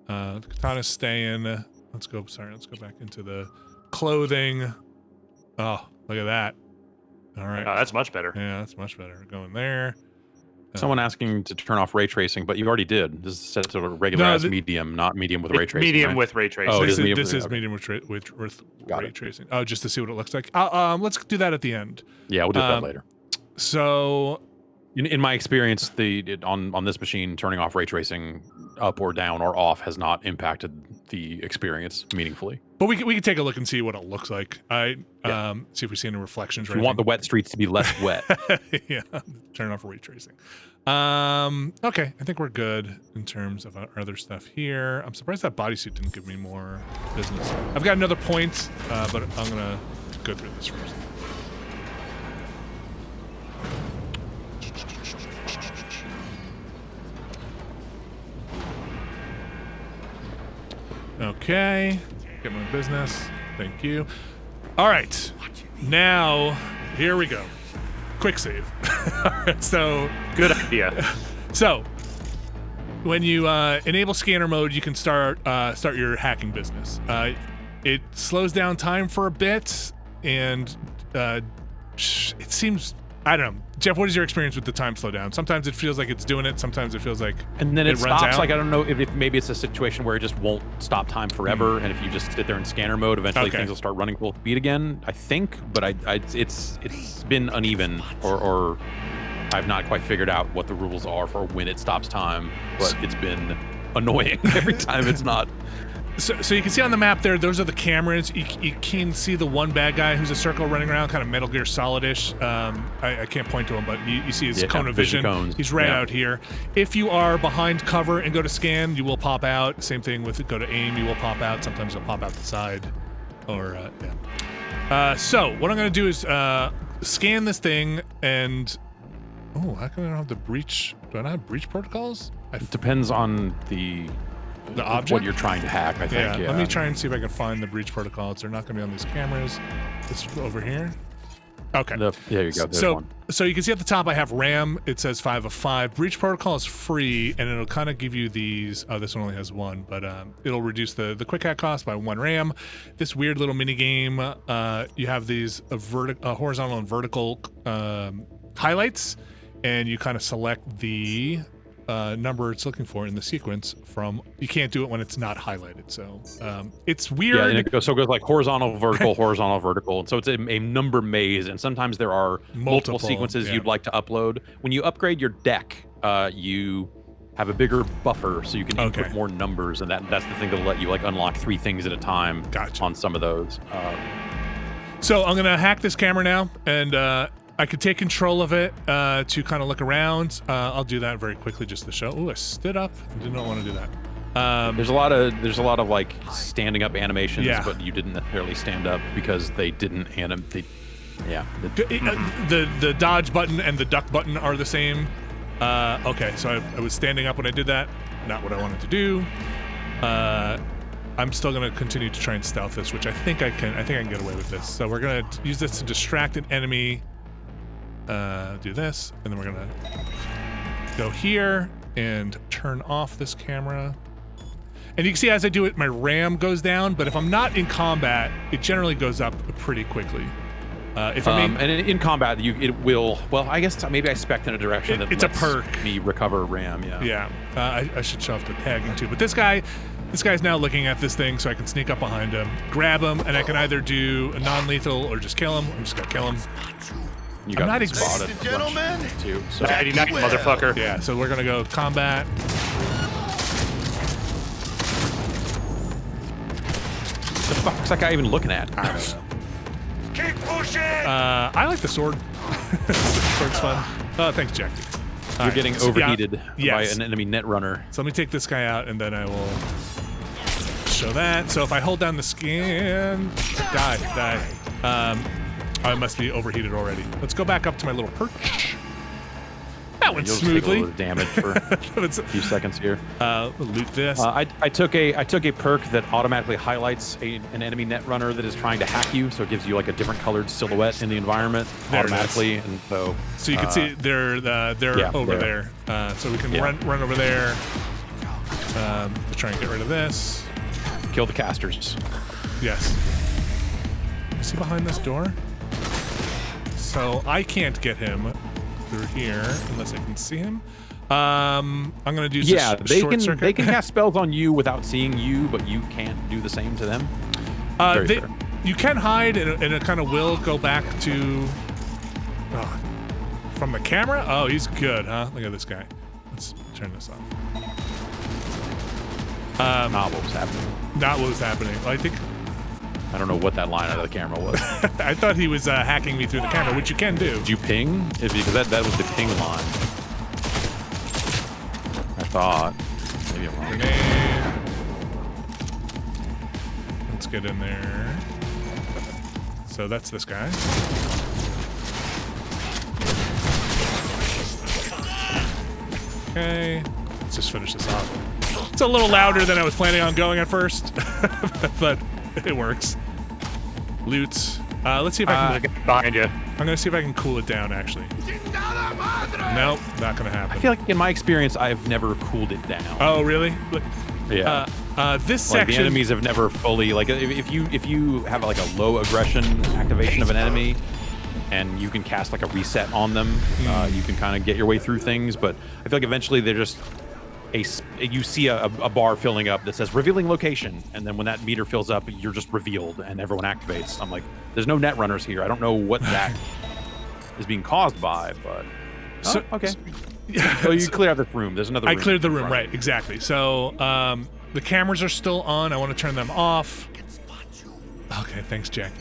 The katana's staying. Let's go back into the clothing. Oh, look at that. All right. Oh, that's much better. Yeah, that's much better. Going there. Someone asking to turn off ray tracing, but you already did. This is set to a regular medium, not medium with ray tracing. Medium right? with ray tracing. Oh, this is medium with ray tracing. Oh, just to see what it looks like. Let's do that at the end. Yeah, we'll do that later. So, in my experience, on this machine, turning off ray tracing up or down or off has not impacted the experience meaningfully. But we can take a look and see what it looks like. See if we see any reflections. If you want the wet streets to be less wet. Yeah, turn off ray tracing. Okay, I think we're good in terms of our other stuff here. I'm surprised that bodysuit didn't give me more business. I've got another point, but I'm gonna go through this first. Okay, get my business. Thank you. All right, now here we go. Quick save. All right, so good idea. So when you enable scanner mode, you can start your hacking business. It slows down time for a bit, and it seems, I don't know. Jeff, what is your experience with the time slowdown? Sometimes it feels like it's doing it. Sometimes it feels like and then it runs stops. out. Like I don't know if maybe it's a situation where it just won't stop time forever, and if you just sit there in scanner mode, eventually things will start running full speed again. I think, but it's been uneven, or I've not quite figured out what the rules are for when it stops time. But it's been annoying every time it's not. So you can see on the map there, those are the cameras. You can see the one bad guy who's a circle running around, kind of Metal Gear Solid-ish. I can't point to him, but you see his cone of vision. Cones. He's right out here. If you are behind cover and go to scan, you will pop out. Same thing with go to aim, you will pop out. Sometimes you'll pop out the side. Or, so what I'm going to do is scan this thing and... Oh, how come I don't have the breach? Do I not have breach protocols? It depends on the object? What you're trying to hack, I think. Yeah. Let me try and see if I can find the breach protocols. They're not going to be on these cameras. It's over here. Okay. There you go. There's one. So you can see at the top I have RAM. It says 5 of 5. Breach protocol is free, and it'll kind of give you these. Oh, this one only has 1, but it'll reduce the quick hack cost by 1 RAM. This weird little mini game. You have these horizontal and vertical highlights, and you kind of select the number it's looking for in the sequence from. You can't do it when it's not highlighted, so it's weird. Yeah, and it goes like horizontal, vertical, horizontal, vertical, and so it's a number maze, and sometimes there are multiple sequences you'd like to upload. When you upgrade your deck, you have a bigger buffer, so you can input more numbers, and that's the thing that'll let you like unlock 3 things at a time on some of those. So I'm gonna hack this camera now, and I could take control of it to kind of look around. I'll do that very quickly just to show. Ooh, I stood up. I did not want to do that. There's a lot of like standing up animations, but you didn't necessarily stand up because they didn't animate. Yeah. The dodge button and the duck button are the same. Okay, so I was standing up when I did that. Not what I wanted to do. I'm still gonna continue to try and stealth this, which I think I can get away with this. So we're gonna use this to distract an enemy. do this, and then we're gonna go here and turn off this camera. And you can see as I do it, my RAM goes down, but if I'm not in combat, it generally goes up pretty quickly. If I'm and in combat, it will. Well, I guess maybe I spec in a direction that it's lets a perk. Me recover RAM. Yeah. Yeah. I should show off the tagging too. But this guy's now looking at this thing, so I can sneak up behind him, grab him, and I can either do a non-lethal or just kill him. I'm just gonna kill him. You got not spotted. Ladies and gentlemen, Too. So. Daddy neck, motherfucker. Yeah. So we're gonna go combat. The fuck's that guy even looking at? I don't know. Keep pushing! I like the sword. Sword's fun. Oh, thanks, Jackie. All You're right. getting So, overheated yeah. by an enemy net runner. So let me take this guy out, and then I will show that. So if I hold down the scan, die. I must be overheated already. Let's go back up to my little perch. That went You'll smoothly. take a little damage for a few seconds here. Loot this. I took a perk that automatically highlights an enemy net runner that is trying to hack you, so it gives you like a different colored silhouette in the environment automatically, and so you can see they're over there. So we can run over there to try and get rid of this. Kill the casters. Yes. Is he behind this door? So I can't get him through here unless I can see him. I'm gonna do short circuit. They can cast spells on you without seeing you, but you can't do the same to them. You can hide, and it kind of will go back to from the camera. Oh, he's good, huh? Look at this guy. Let's turn this off. Not what was happening. Not what was happening. Well, I don't know what that line out of the camera was. I thought he was hacking me through the camera, which you can do. Did you ping? Because that was the ping line. I thought. Maybe I'm wrong. Okay. Let's get in there. So that's this guy. Okay. Let's just finish this off. It's a little louder than I was planning on going at first, but it works. Loot. Let's see if I can get behind you. I'm gonna see if I can cool it down. Actually. Nope, not gonna happen. I feel like in my experience, I've never cooled it down. Oh, really? Yeah. This like section. The enemies have never fully if you have like a low aggression activation of an enemy, and you can cast like a reset on them, you can kind of get your way through things. But I feel like eventually they're just you see a bar filling up that says revealing location, and then when that meter fills up, you're just revealed and everyone activates. I'm like, there's no net runners here. I don't know what that is being caused by, but okay. So you clear out this room. There's another room. I cleared the room, right? Exactly. So the cameras are still on. I want to turn them off. Okay, thanks, Jackie.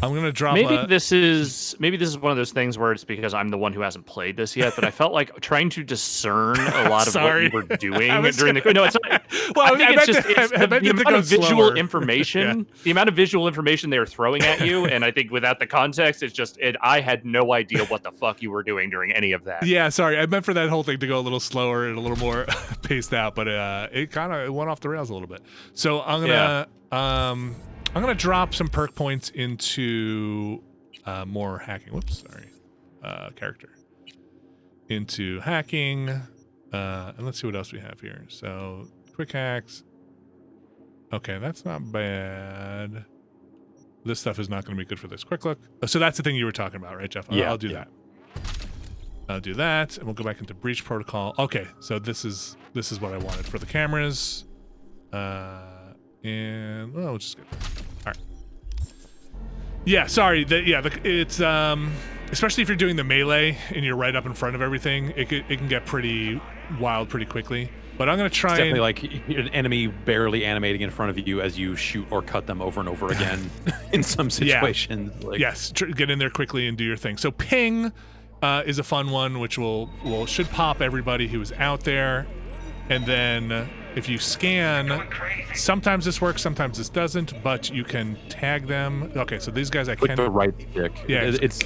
I'm gonna drop. Maybe this is one of those things where it's because I'm the one who hasn't played this yet, but I felt like trying to discern a lot of what you were doing during the. No, it's not. Well, I think it's just the amount of visual information. Yeah. The amount of visual information they were throwing at you, and I think without the context, it's just I had no idea what the fuck you were doing during any of that. Yeah, sorry. I meant for that whole thing to go a little slower and a little more paced out, but it kind of went off the rails a little bit. So I'm gonna I'm gonna drop some perk points into more hacking. Whoops, sorry. Character. Into hacking. And let's see what else we have here. So quick hacks. Okay, that's not bad. This stuff is not going to be good for this. Quick look. So that's the thing you were talking about, right, Jeff? Yeah, I'll do that. I'll do that, and we'll go back into breach protocol. Okay, so this is what I wanted for the cameras. And we'll just get that. All right. Yeah, sorry. It's especially if you're doing the melee and you're right up in front of everything, it can get pretty wild pretty quickly. But I'm gonna try. It's definitely like an enemy barely animating in front of you as you shoot or cut them over and over again in some situations. Yeah. Yes, get in there quickly and do your thing. So ping is a fun one, which should pop everybody who is out there, and then. If you scan, sometimes this works, sometimes this doesn't, but you can tag them. Okay, so these guys I Click can. the right stick. Yeah, it's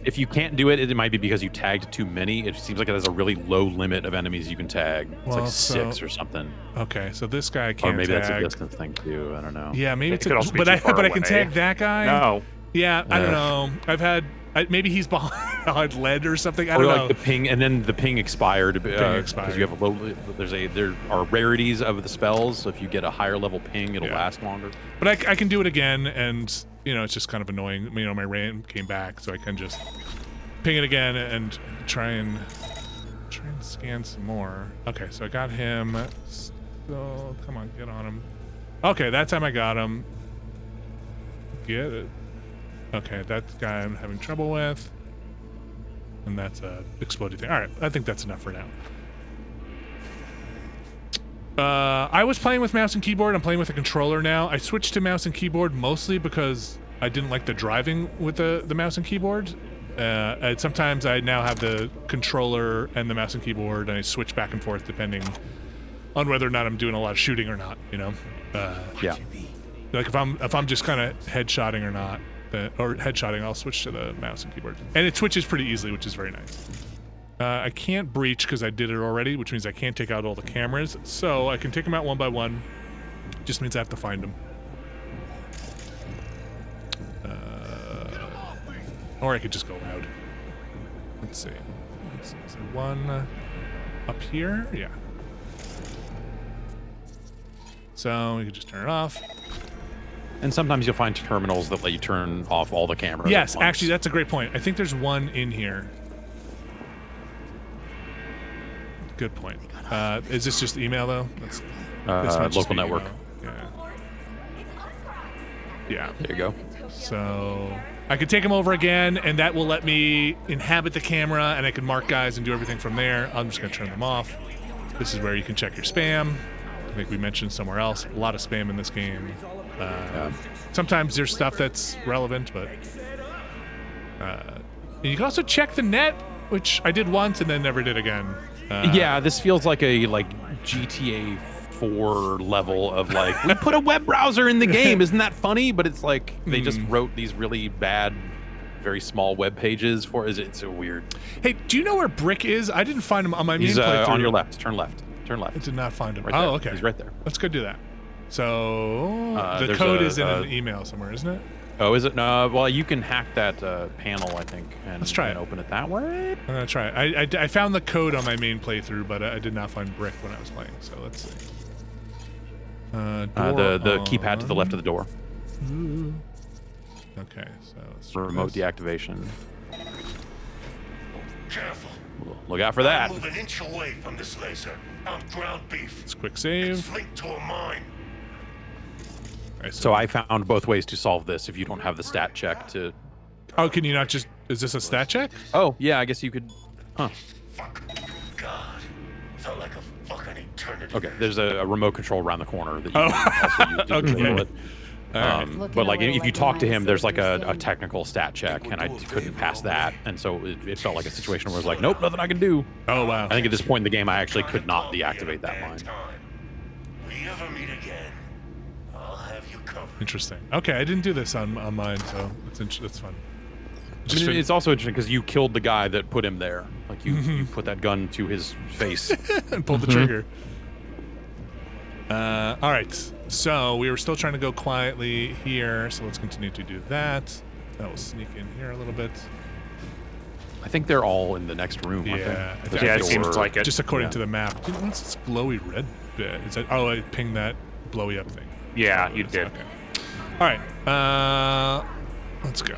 if you can't do it, it might be because you tagged too many. It seems like it has a really low limit of enemies you can tag. It's like 6 or something. Okay, so this guy I can't. Or maybe tag. that's a distance thing too. I don't know. Yeah, maybe it's but I can tag that guy. No. Yeah, I don't know. I've had Maybe he's behind lead or something. I don't know. Like the ping, and then the ping expired because you have a low. There are rarities of the spells. So if you get a higher level ping, it'll last longer. But I can do it again, and it's just kind of annoying. My RAM came back, so I can just ping it again and try and scan some more. Okay, so I got him. So come on, get on him. Okay, that time I got him. Get it. Okay, that guy I'm having trouble with. And that's a exploding thing. All right, I think that's enough for now. I was playing with mouse and keyboard. I'm playing with a controller now. I switched to mouse and keyboard mostly because I didn't like the driving with the mouse and keyboard. And sometimes I now have the controller and the mouse and keyboard, and I switch back and forth depending on whether or not I'm doing a lot of shooting or not. Yeah. Like if I'm just kind of headshotting or not. Or headshotting, I'll switch to the mouse and keyboard. And it switches pretty easily, which is very nice. I can't breach because I did it already, which means I can't take out all the cameras. So I can take them out one by one. Just means I have to find them. Or I could just go loud. Let's see. Is there one up here? Yeah. So we could just turn it off. And sometimes you'll find terminals that let you turn off all the cameras. Yes, actually, that's a great point. I think there's one in here. Good point. Is this just email, though? This local network. Yeah. There you go. So I could take them over again, and that will let me inhabit the camera, and I can mark guys and do everything from there. I'm just going to turn them off. This is where you can check your spam. I think we mentioned somewhere else. A lot of spam in this game. Sometimes there's stuff that's relevant, but you can also check the net, which I did once and then never did again. Yeah, this feels like a GTA 4 level of we put a web browser in the game. Isn't that funny? But it's like they just wrote these really bad, very small web pages for. It's so weird. Hey, do you know where Brick is? I didn't find him on my main playthrough. On your left. Turn left. Turn left. I did not find him. Right there. Oh, okay. He's right there. Let's go do that. So the code is in an email somewhere, isn't it? Oh, is it? No. Well, you can hack that panel, I think, and let's try and open it that way. I'm gonna try it. I found the code on my main playthrough, but I did not find Brick when I was playing. So let's see. The keypad to the left of the door. Okay, so let's remote deactivation. Careful. Look out for that. Move an inch away from this laser. I'm ground beef. It's quick save. It's linked to a mine. So I found both ways to solve this if you don't have the stat check to... Oh, can you not just... Is this a stat check? Oh, yeah, I guess you could... Huh. Fuck. God. Felt like a fucking eternity. Okay, there's a remote control around the corner that you can also use to control it. But if you talk to him, there's a technical stat check, and I couldn't pass that, and so it felt like a situation where I was like, nope, nothing I can do. Oh, wow. I think at this point in the game, I actually could not deactivate that mine. We ever meet again, I'll have you covered. Interesting. Okay, I didn't do this on mine, so that's fun. I mean, it's also interesting because you killed the guy that put him there. Like you put that gun to his face and pulled the trigger. All right, so we were still trying to go quietly here, so let's continue to do that. That will sneak in here a little bit. I think they're all in the next room. Yeah, it seems like it. Just according to the map. Dude, what's this glowy red bit? Is that? Oh, I pinged that blowy up thing. Yeah, you did. Okay. All right, let's go.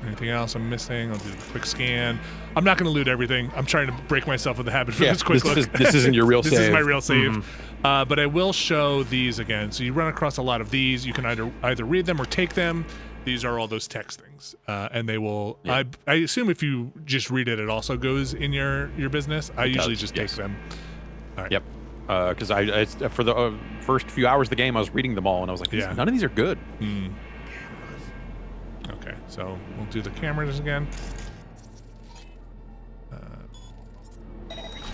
Anything else I'm missing? I'll do a quick scan. I'm not going to loot everything. I'm trying to break myself of the habit for this quick look. This isn't your real save. This is my real save. But I will show these again. So you run across a lot of these. You can either read them or take them. These are all those text things. And they will... Yeah. I assume if you just read it, it also goes in your business. I usually just take them. All right. Yep. Because for the first few hours of the game, I was reading them all, and I was like, none of these are good. Okay, so we'll do the cameras again.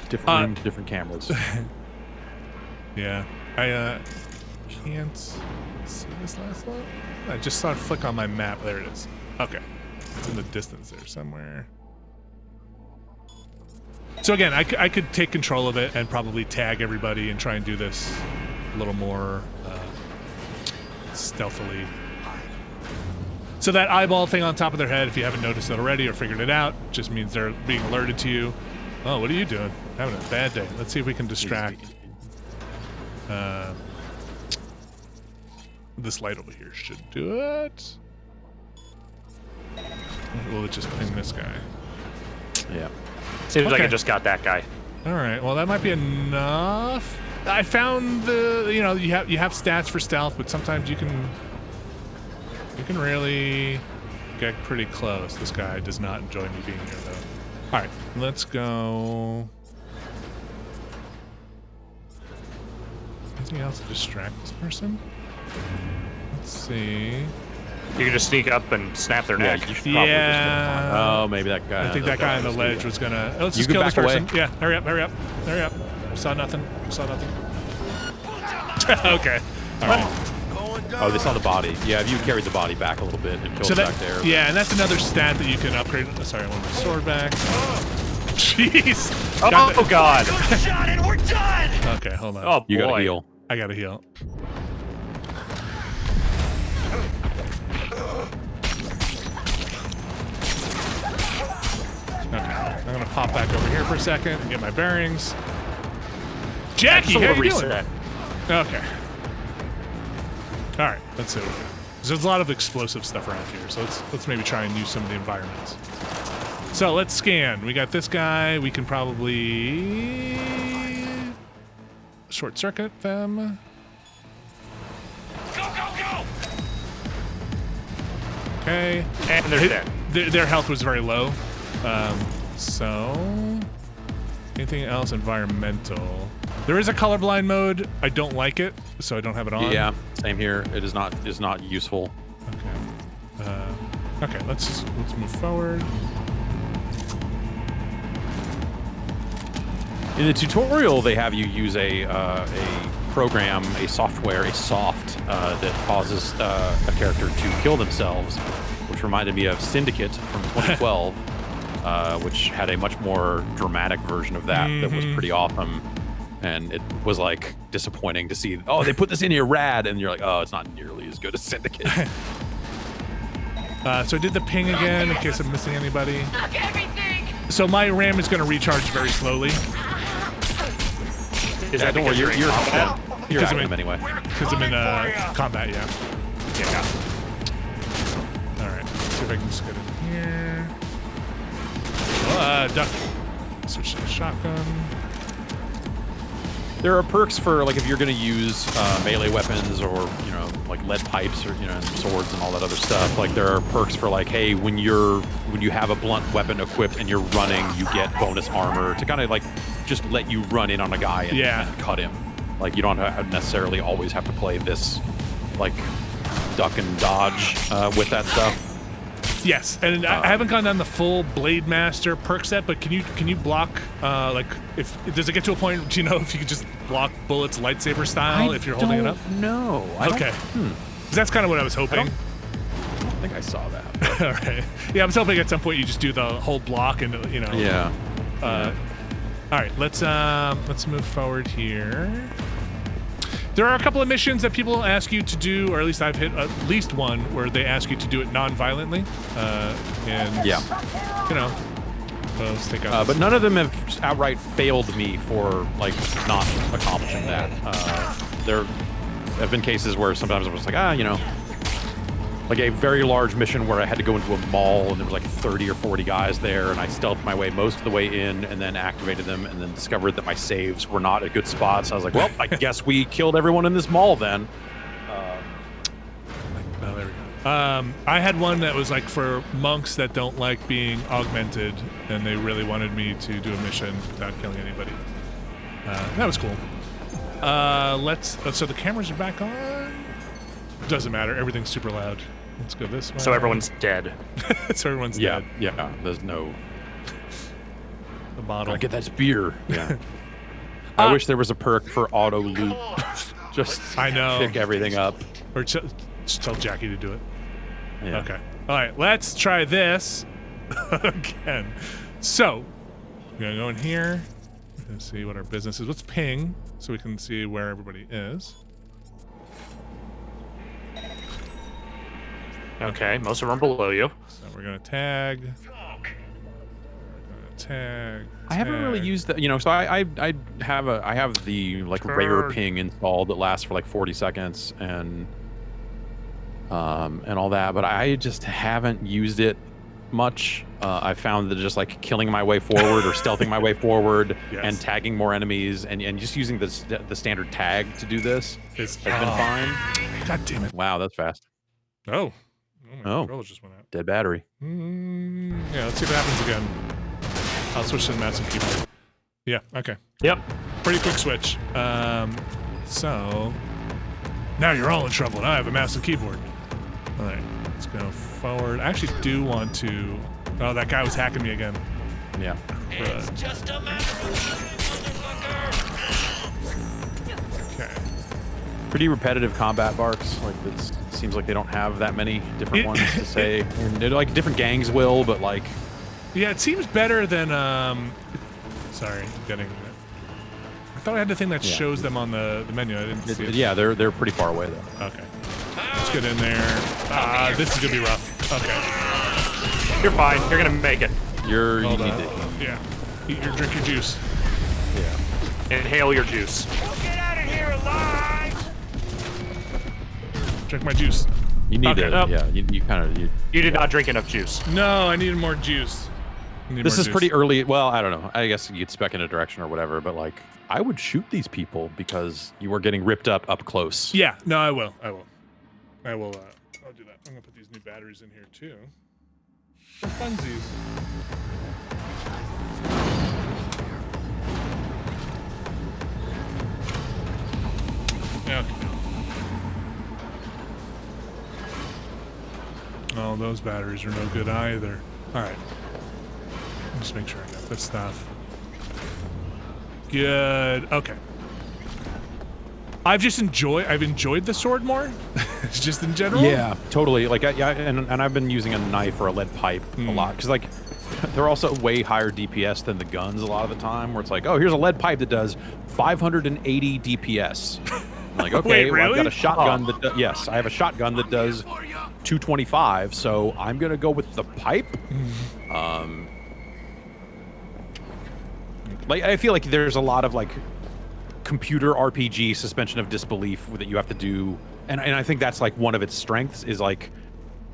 Different cameras. Yeah, I can't see this last one. I just saw it flick on my map. There it is. Okay, it's in the distance there somewhere. So again, I could take control of it and probably tag everybody and try and do this a little more stealthily. So that eyeball thing on top of their head, if you haven't noticed it already or figured it out, just means they're being alerted to you. Oh, what are you doing? Having a bad day. Let's see if we can distract. This light over here should do it. Will it just ping this guy? Yeah. Seems like it just got that guy. All right. Well, that might be enough. I found you have stats for stealth, but sometimes you can really get pretty close. This guy does not enjoy me being here, though. All right, let's go. Anything else to distract this person? Let's see. You can just sneak up and snap their neck. You should probably just oh, maybe that guy. I think that guy on the ledge was gonna. Let's just kill this person. Yeah, hurry up. Saw nothing. Okay. All right. Oh, they saw the body. Yeah, if you carried the body back a little bit and killed it back there. Yeah, and that's another stat that you can upgrade. Sorry, I want my sword back. Jeez. Oh God. Good shot and we're done. Okay, hold on. Oh boy. You gotta heal. I gotta heal. Okay, I'm gonna pop back over here for a second and get my bearings. Jackie, how you doing? Okay. All right, let's see. There's a lot of explosive stuff around here, so let's maybe try and use some of the environments. So let's scan. We got this guy. We can probably short circuit them. Go. Okay. And they're dead. Their health was very low. So anything else environmental? There is a colorblind mode. I don't like it, so I don't have it on. Yeah, same here. It is not useful. Okay. Okay, let's move forward. In the tutorial, they have you use a program, a software, a soft that causes a character to kill themselves, which reminded me of Syndicate from 2012, which had a much more dramatic version of that that was pretty awesome. And it was like disappointing to see, oh, they put this in here, rad, and you're like, oh, it's not nearly as good as Syndicate. So I did the ping again in case I'm missing anybody. Look everything. So my RAM is going to recharge very slowly. Yeah, don't worry, you're Because active anyway. Because I'm in combat, yeah. All right, let's see if I can just get in here. Duck. Switch to the shotgun. There are perks for like if you're going to use melee weapons or like lead pipes or and swords and all that other stuff. Like there are perks for like, hey, when you have a blunt weapon equipped and you're running, you get bonus armor to kind of like just let you run in on a guy and cut him. Like you don't necessarily always have to play this like duck and dodge with that stuff. Yes, and I haven't gone down the full Blade Master perk set, but can you block like does it get to a point if you could just block bullets lightsaber style if you're holding it up? No. Okay. That's kind of what I was hoping. I don't think I saw that. All right. Yeah, I was hoping at some point you just do the whole block and Yeah. All right, let's move forward here. There are a couple of missions that people ask you to do, or at least I've hit at least one where they ask you to do it non-violently. Let's take out. But none of them have just outright failed me for like not accomplishing that. There have been cases where sometimes I was like, like a very large mission where I had to go into a mall and there was like 30 or 40 guys there, and I stealthed my way most of the way in and then activated them and then discovered that my saves were not at good spots. I was like, well, I guess we killed everyone in this mall then. There we go. I had one that was like for monks that don't like being augmented, and they really wanted me to do a mission without killing anybody. That was cool. So the cameras are back on. Doesn't matter. Everything's super loud. Let's go this way. So everyone's dead. So everyone's dead. Yeah. There's no. The bottle. I get that beer. Yeah. I wish there was a perk for auto loot. Just I know. Pick everything up. Or just tell Jackie to do it. Yeah. Okay. All right. Let's try this again. So we're gonna go in here and see what our business is. Let's ping so we can see where everybody is. Okay, most of them are below you. So we're gonna tag. Tag. I haven't really used that, you know. So I have the like rare ping installed that lasts for like 40 seconds and all that, but I just haven't used it much. I found that just like killing my way forward or stealthing my way forward and tagging more enemies and just using the standard tag to do this has been fine. God damn it! Wow, that's fast. Oh, my controller just went out. Dead battery. Yeah, let's see what happens again. I'll switch to the mouse and keyboard. Yeah, okay. Yep. Pretty quick switch. So now you're all in trouble. Now I have a mouse and keyboard. All right, let's go forward. I actually do want to. Oh, that guy was hacking me again. Yeah. It's just a matter of Okay. Pretty repetitive combat barks. Like it seems like they don't have that many different ones to say. And they're like different gangs will, but like. Yeah, it seems better than sorry, I'm getting. I thought I had the thing that shows them on the menu. I didn't see it. Yeah, they're pretty far away though. Okay. Let's get in there. This is gonna be rough. Okay. You're fine. You're gonna make it. You need to. Yeah. Drink your juice. Yeah. Inhale your juice. Get out of here alive! Drink my juice. You need Okay. to. Yeah. You kind of. You did not drink enough juice. No, I needed more juice. This is pretty early. Well, I don't know. I guess you'd spec in a direction or whatever, but like, I would shoot these people because you are getting ripped up close. Yeah. No, I will. I'll do that. I'm gonna put these new batteries in here too. For funsies. Yeah. Oh, those batteries are no good either. All right. Just make sure I got this stuff. Good. Okay. I've enjoyed the sword more, just in general. Yeah, totally. Like, and I've been using a knife or a lead pipe a lot because like they're also way higher DPS than the guns a lot of the time. Where it's like, oh, here's a lead pipe that does 580 DPS. I'm like, okay, Wait, well, really? I've got a shotgun that yes, I have a shotgun that does 225, so I'm gonna go with the pipe. Like, I feel like there's a lot of like computer RPG suspension of disbelief that you have to do, and I think that's like one of its strengths is like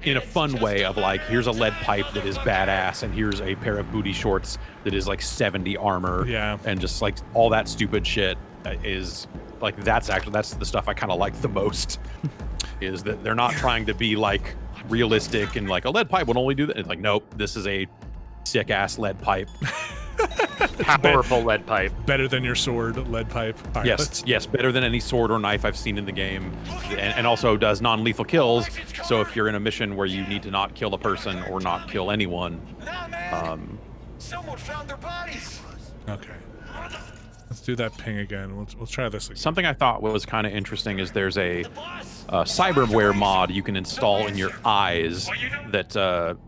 in a fun way of like, here's a lead pipe that is badass, and here's a pair of booty shorts that is like 70 armor, and just like all that stupid shit is like that's the stuff I kind of like the most. Is that they're not trying to be like realistic and like a lead pipe would only do that. It's like, nope, this is a sick ass lead pipe. Powerful lead pipe. Better than your sword, lead pipe. All right, yes, better than any sword or knife I've seen in the game, and also does non-lethal kills. So if you're in a mission where you need to not kill a person or not kill anyone, Someone found their bodies. Okay. Let's do that ping again. We'll try this again. Something I thought was kind of interesting is there's a cyberware mod you can install in your eyes that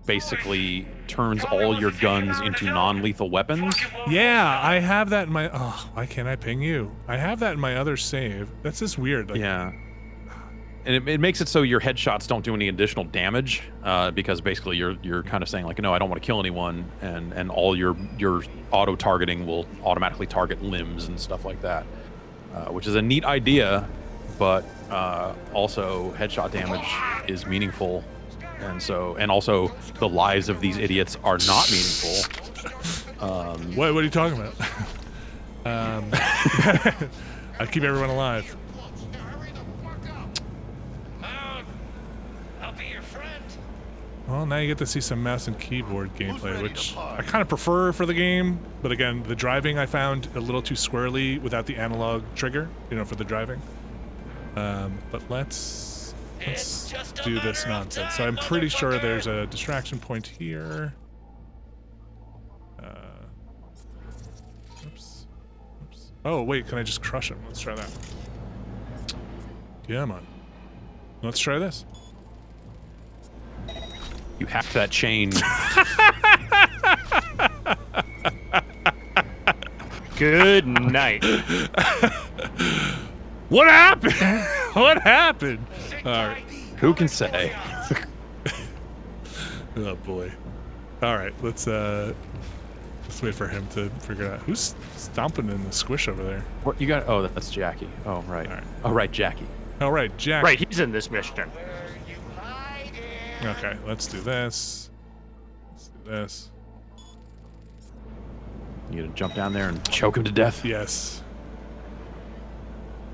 basically turns all your guns into non-lethal weapons. Yeah, I have that in my. Oh, why can't I ping you? I have that in my other save. That's just weird. Like, yeah. And it makes it so your headshots don't do any additional damage, because basically you're kind of saying like, no, I don't want to kill anyone, and all your auto targeting will automatically target limbs and stuff like that, which is a neat idea, but also headshot damage is meaningful, and also the lives of these idiots are not meaningful. What are you talking about? I keep everyone alive. Well, now you get to see some mouse and keyboard gameplay, which I kind of prefer for the game. But again, the driving I found a little too squirrely without the analog trigger, for the driving. But let's do this nonsense. So I'm pretty sure there's a distraction point here. Oops. Oh, wait, can I just crush him? Let's try that. Come on. Let's try this. You hacked that chain. Good night. What happened? What happened? All right. Who can say? Oh boy. All right, let's wait for him to figure out who's stomping in the squish over there. What you got? Oh, that's Jackie. Oh, right. All right. Oh, right, Jackie. All right, Jack. Right, he's in this mission. Okay, let's do this. Let's do this. You gonna jump down there and choke him to death? Yes.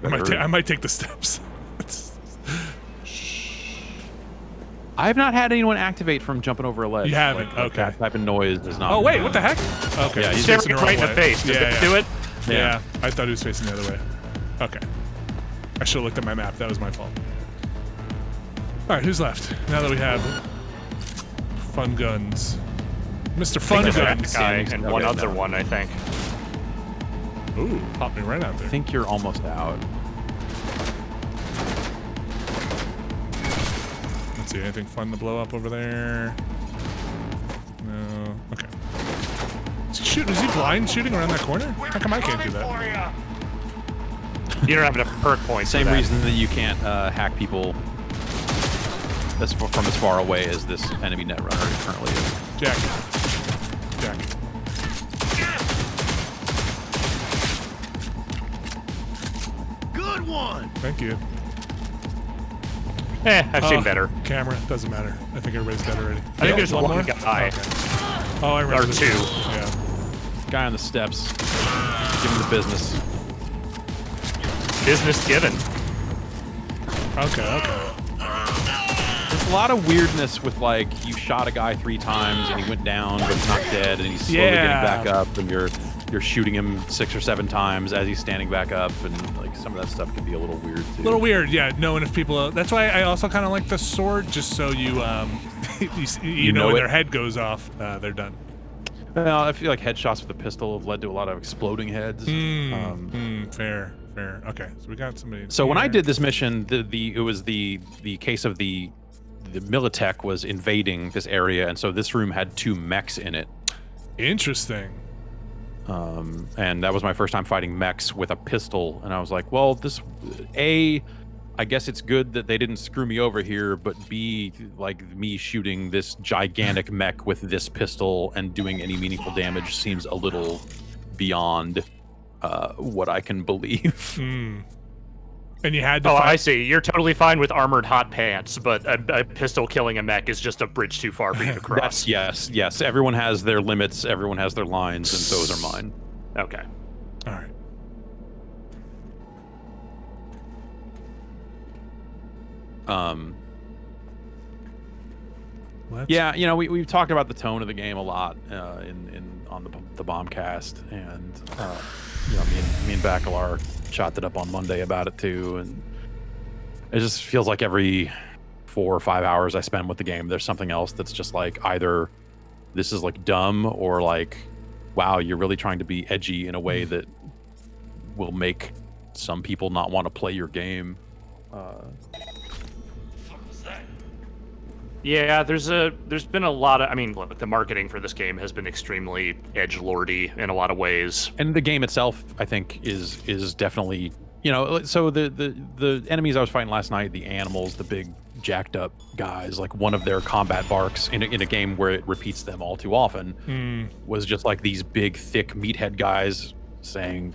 I might take the steps. I have not had anyone activate from jumping over a ledge. You haven't? Like Okay. That type of noise is not. Oh wait, what the heck? Okay, Yeah, he's Staring facing the right in wrong the way. face. Does that do it? Yeah, I thought he was facing the other way. Okay. I should have looked at my map. That was my fault. All right, who's left? Now that we have Fun Guns. Mr. Fun There's that Guns. guy and one other one, I think. Ooh, popped me right out I there. think you're almost out. Let's see, anything fun to blow up over there? No. Okay. Is he blind shooting around that corner? How come I can't do that? You don't have enough perk points. Same for that. reason that you can't hack people from as far away as this enemy netrunner currently is. Jack. Good one. Thank you. I've seen better. Camera, doesn't matter. I think everybody's dead already. I think there's one more? guy. Okay. Oh, I remember. Or this. two. Yeah. Guy on the steps. Give him the business. Business given. Okay. There's a lot of weirdness with like you shot a guy 3 times and he went down but he's not dead and he's slowly getting back up and you're shooting him 6 or 7 times as he's standing back up and like some of that stuff can be a little weird too. A little weird, yeah. Knowing if people, that's why I also kind of like the sword, just so you you know when their head goes off, they're done. Well, I feel like headshots with a pistol have led to a lot of exploding heads. Fair. Okay, so we got somebody. So when I did this mission, it was the case of the Militech was invading this area, and so this room had 2 mechs in it. Interesting. And that was my first time fighting mechs with a pistol, and I was like, well, I guess it's good that they didn't screw me over here, but B, like me shooting this gigantic mech with this pistol and doing any meaningful damage seems a little beyond what I can believe. And you had to I see. You're totally fine with armored hot pants, but a pistol killing a mech is just a bridge too far for you to cross. Yes. Everyone has their limits. Everyone has their lines, and those are mine. Okay. All right. Yeah, you know, we've talked about the tone of the game a lot on the Bombcast, and you know, me and Bacalar shot that up on Monday about it too, and it just feels like every 4 or 5 hours I spend with the game, there's something else that's just like either this is like dumb or like, wow, you're really trying to be edgy in a way that will make some people not want to play your game. Yeah, there's been a lot of, I mean, look, the marketing for this game has been extremely edgelordy in a lot of ways. And the game itself, I think, is definitely, you know, so the enemies I was fighting last night, the animals, the big jacked up guys, like one of their combat barks in a game where it repeats them all too often, was just like these big, thick meathead guys saying,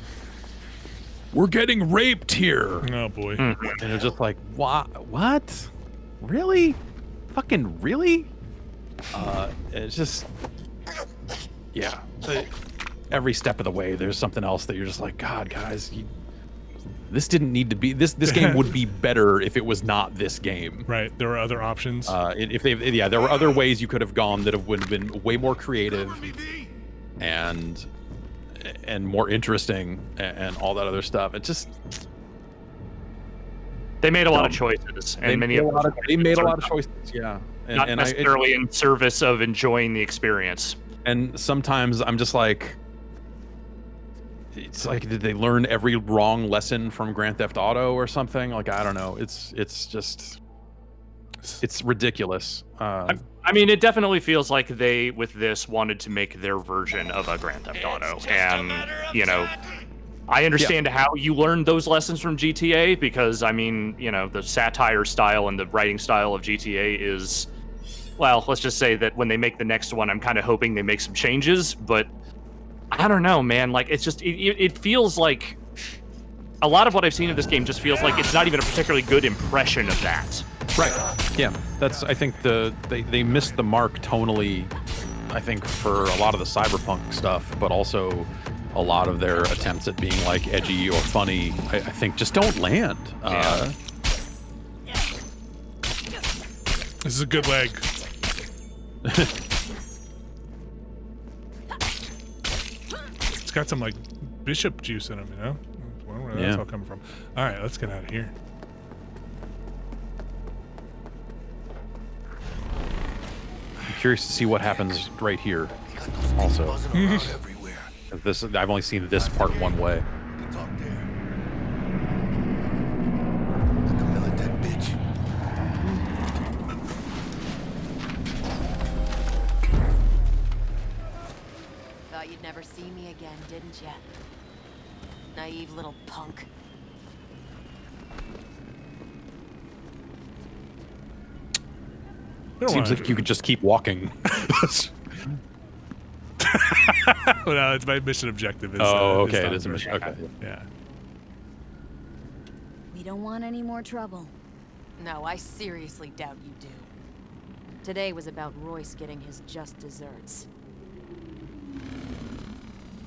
"We're getting raped here." Oh boy. And it's just like, what? Really? Fucking really? It's just, yeah. Every step of the way, there's something else that you're just like, God, guys, this didn't need to be. This game would be better if it was not this game. Right. There were other options. There were other ways you could have gone that would have been way more creative and more interesting and all that other stuff. It just. They made a lot of choices, and they made a lot of choices. Yeah, not necessarily in service of enjoying the experience. And sometimes I'm just like, it's like, did they learn every wrong lesson from Grand Theft Auto or something? Like, I don't know. It's just, it's ridiculous. I mean, it definitely feels like they, with this, wanted to make their version of a Grand Theft Auto, and you know. I understand how you learned those lessons from GTA because, I mean, you know, the satire style and the writing style of GTA is well, let's just say that when they make the next one, I'm kind of hoping they make some changes, but I don't know, man. Like, it's just, it feels like a lot of what I've seen of this game just feels like it's not even a particularly good impression of that. Right. Yeah. That's, I think they missed the mark tonally, I think, for a lot of the Cyberpunk stuff, but also a lot of their attempts at being like edgy or funny, I think just don't land. Yeah. This is a good leg. It's got some like bishop juice in him, you know? I wonder where that's all coming from. All right, let's get out of here. I'm curious to see what happens right here. Also, this I've only seen this part one way. Thought you'd never see me again, didn't ya? Naive little punk. Seems like you could just keep walking. Well, no, it's my mission objective. Is, okay, it is a mission. Okay. Yeah. We don't want any more trouble. No, I seriously doubt you do. Today was about Royce getting his just desserts.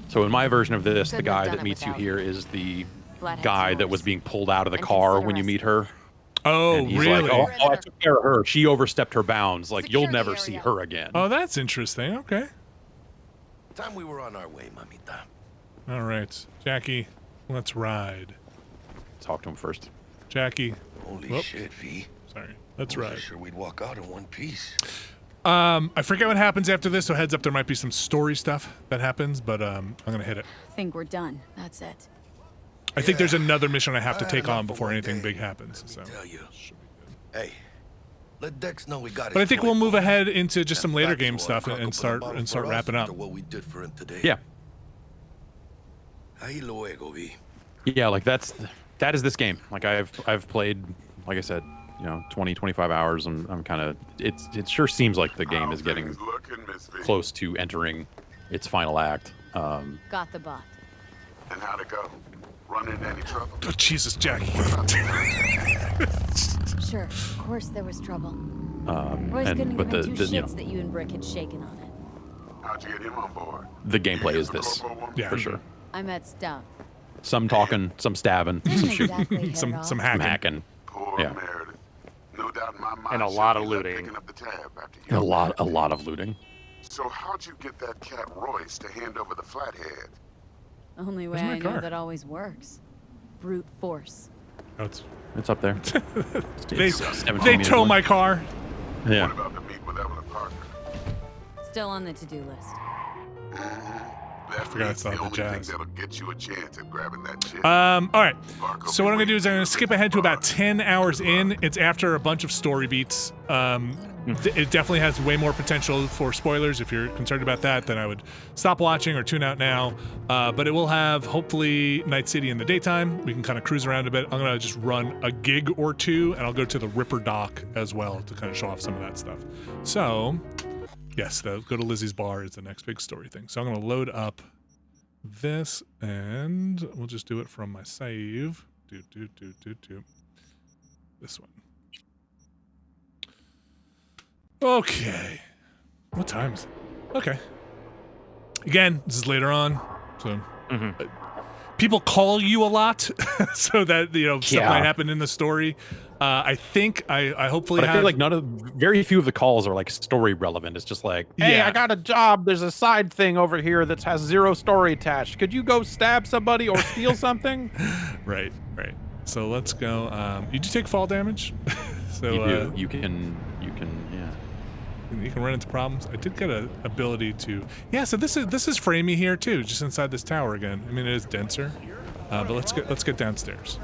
So in my version of this, the Couldn't have guy done that it meets you without here is the Flathead's guy that yours. was being pulled out of the And car consider when you us meet her. Oh, And he's really? like, oh, I took care of her. She overstepped her bounds. Like, Secure you'll the never see area. her again. Oh, that's interesting. Okay. Time we were on our way, mamita. All right, Jackie, let's ride. Talk to him first. Jackie. Holy Whoop. shit, V. Sorry. Let's Wasn't ride. sure we'd walk out in one piece. I forget what happens after this, so heads up, there might be some story stuff that happens, but I'm gonna hit it. I think we're done. That's it. I think there's another mission I have to I had take enough on for before one anything day, big happens. So. Tell you. Hey, let Dex know we got But I his think we'll point. move ahead into just some later That's game what stuff Crocker and put start about and for start us wrapping up. after what we did for him today. Yeah. Ahí luego, V. Yeah, like that is this game. Like I've played, like I said, 20, 25 hours. I'm kind of, it sure seems like the game is getting close to entering its final act. Got the bot. And how'd it go? Run into any trouble? Oh, Jesus, Jackie. Sure, of course there was trouble. Royce and couldn't but give the, him the two you know shits that you and Brick had shaken on it. How'd you get him on board? the gameplay is this Yeah. for sure. I met Stout. Some talking, some stabbing, some shooting, Exactly hit some off. some some hacking. hacking. Poor Yeah. Meredith. No doubt in my mind. And a she'll lot be of left looting. picking up the tab after you. A lot of looting. So how'd you get that cat Royce to hand over the flathead? Only way Where's my I know car? that always works. Brute force. Oh, it's, It's up there. they It's 17 they meters tow long. my car. What Yeah. about the meet with Evelyn Parker? Still on the to-do list. That forgot means it's not the only jazz. thing that'll get you a chance at grabbing that shit. All right. So what I'm gonna do is I'm gonna skip ahead to about 10 hours in. It's after a bunch of story beats. It definitely has way more potential for spoilers. If you're concerned about that, then I would stop watching or tune out now. But it will have hopefully Night City in the daytime. We can kind of cruise around a bit. I'm gonna just run a gig or two, and I'll go to the Ripper Dock as well to kind of show off some of that stuff. So, yes, go to Lizzie's Bar is the next big story thing. So I'm gonna load up this, and we'll just do it from my save. This one. Okay. What time is it? Okay. Again, this is later on, so people call you a lot, so that stuff Yeah. might happen in the story. I think I hopefully But I have. feel like very few of the calls are like story relevant. It's just like, hey, Yeah. I got a job. There's a side thing over here that has zero story attached. Could you go stab somebody or steal something? Right. So let's go. You do take fall damage, so You do. You can. Yeah. you can run into problems. I did get an ability to. Yeah. So this is framey here too, just inside this tower again. I mean, it is denser, but let's get downstairs.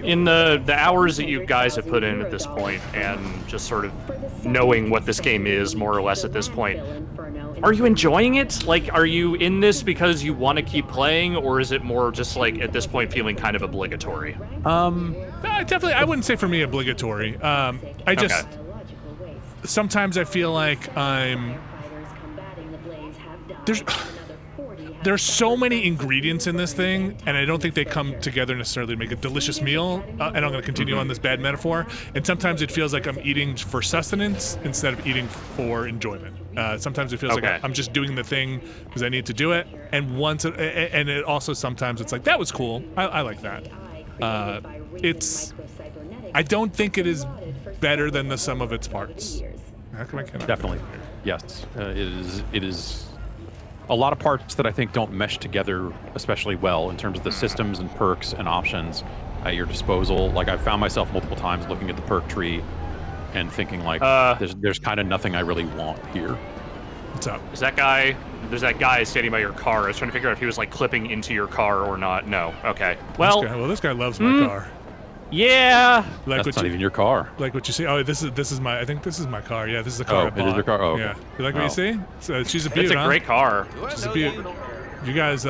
In the hours that you guys have put in at this point, and just sort of knowing what this game is more or less at this point, are you enjoying it? Like, are you in this because you want to keep playing, or is it more just like at this point feeling kind of obligatory? Definitely, I wouldn't say for me obligatory. I just sometimes I feel like there's so many ingredients in this thing, and I don't think they come together necessarily to make a delicious meal. And I'm going to continue on this bad metaphor. And sometimes it feels like I'm eating for sustenance instead of eating for enjoyment. Sometimes it feels like I'm just doing the thing because I need to do it. And and it also sometimes it's like, that was cool. I like that. I don't think it is better than the sum of its parts. How come I cannot? Definitely. Yes. It is a lot of parts that I think don't mesh together especially well in terms of the systems and perks and options at your disposal. Like, I've found myself multiple times looking at the perk tree and thinking like, there's kind of nothing I really want here. What's up? There's that guy standing by your car. I was trying to figure out if he was like clipping into your car or not. No. Okay. Well, this guy loves my car. Yeah. Like That's not even your car. Like what you see. Oh, this is my. I think this is my car. Yeah, this is the car I bought. It is your car. Oh, okay. Yeah. You like what you see? She's a beaut. It's a great car. She's a beaut. You guys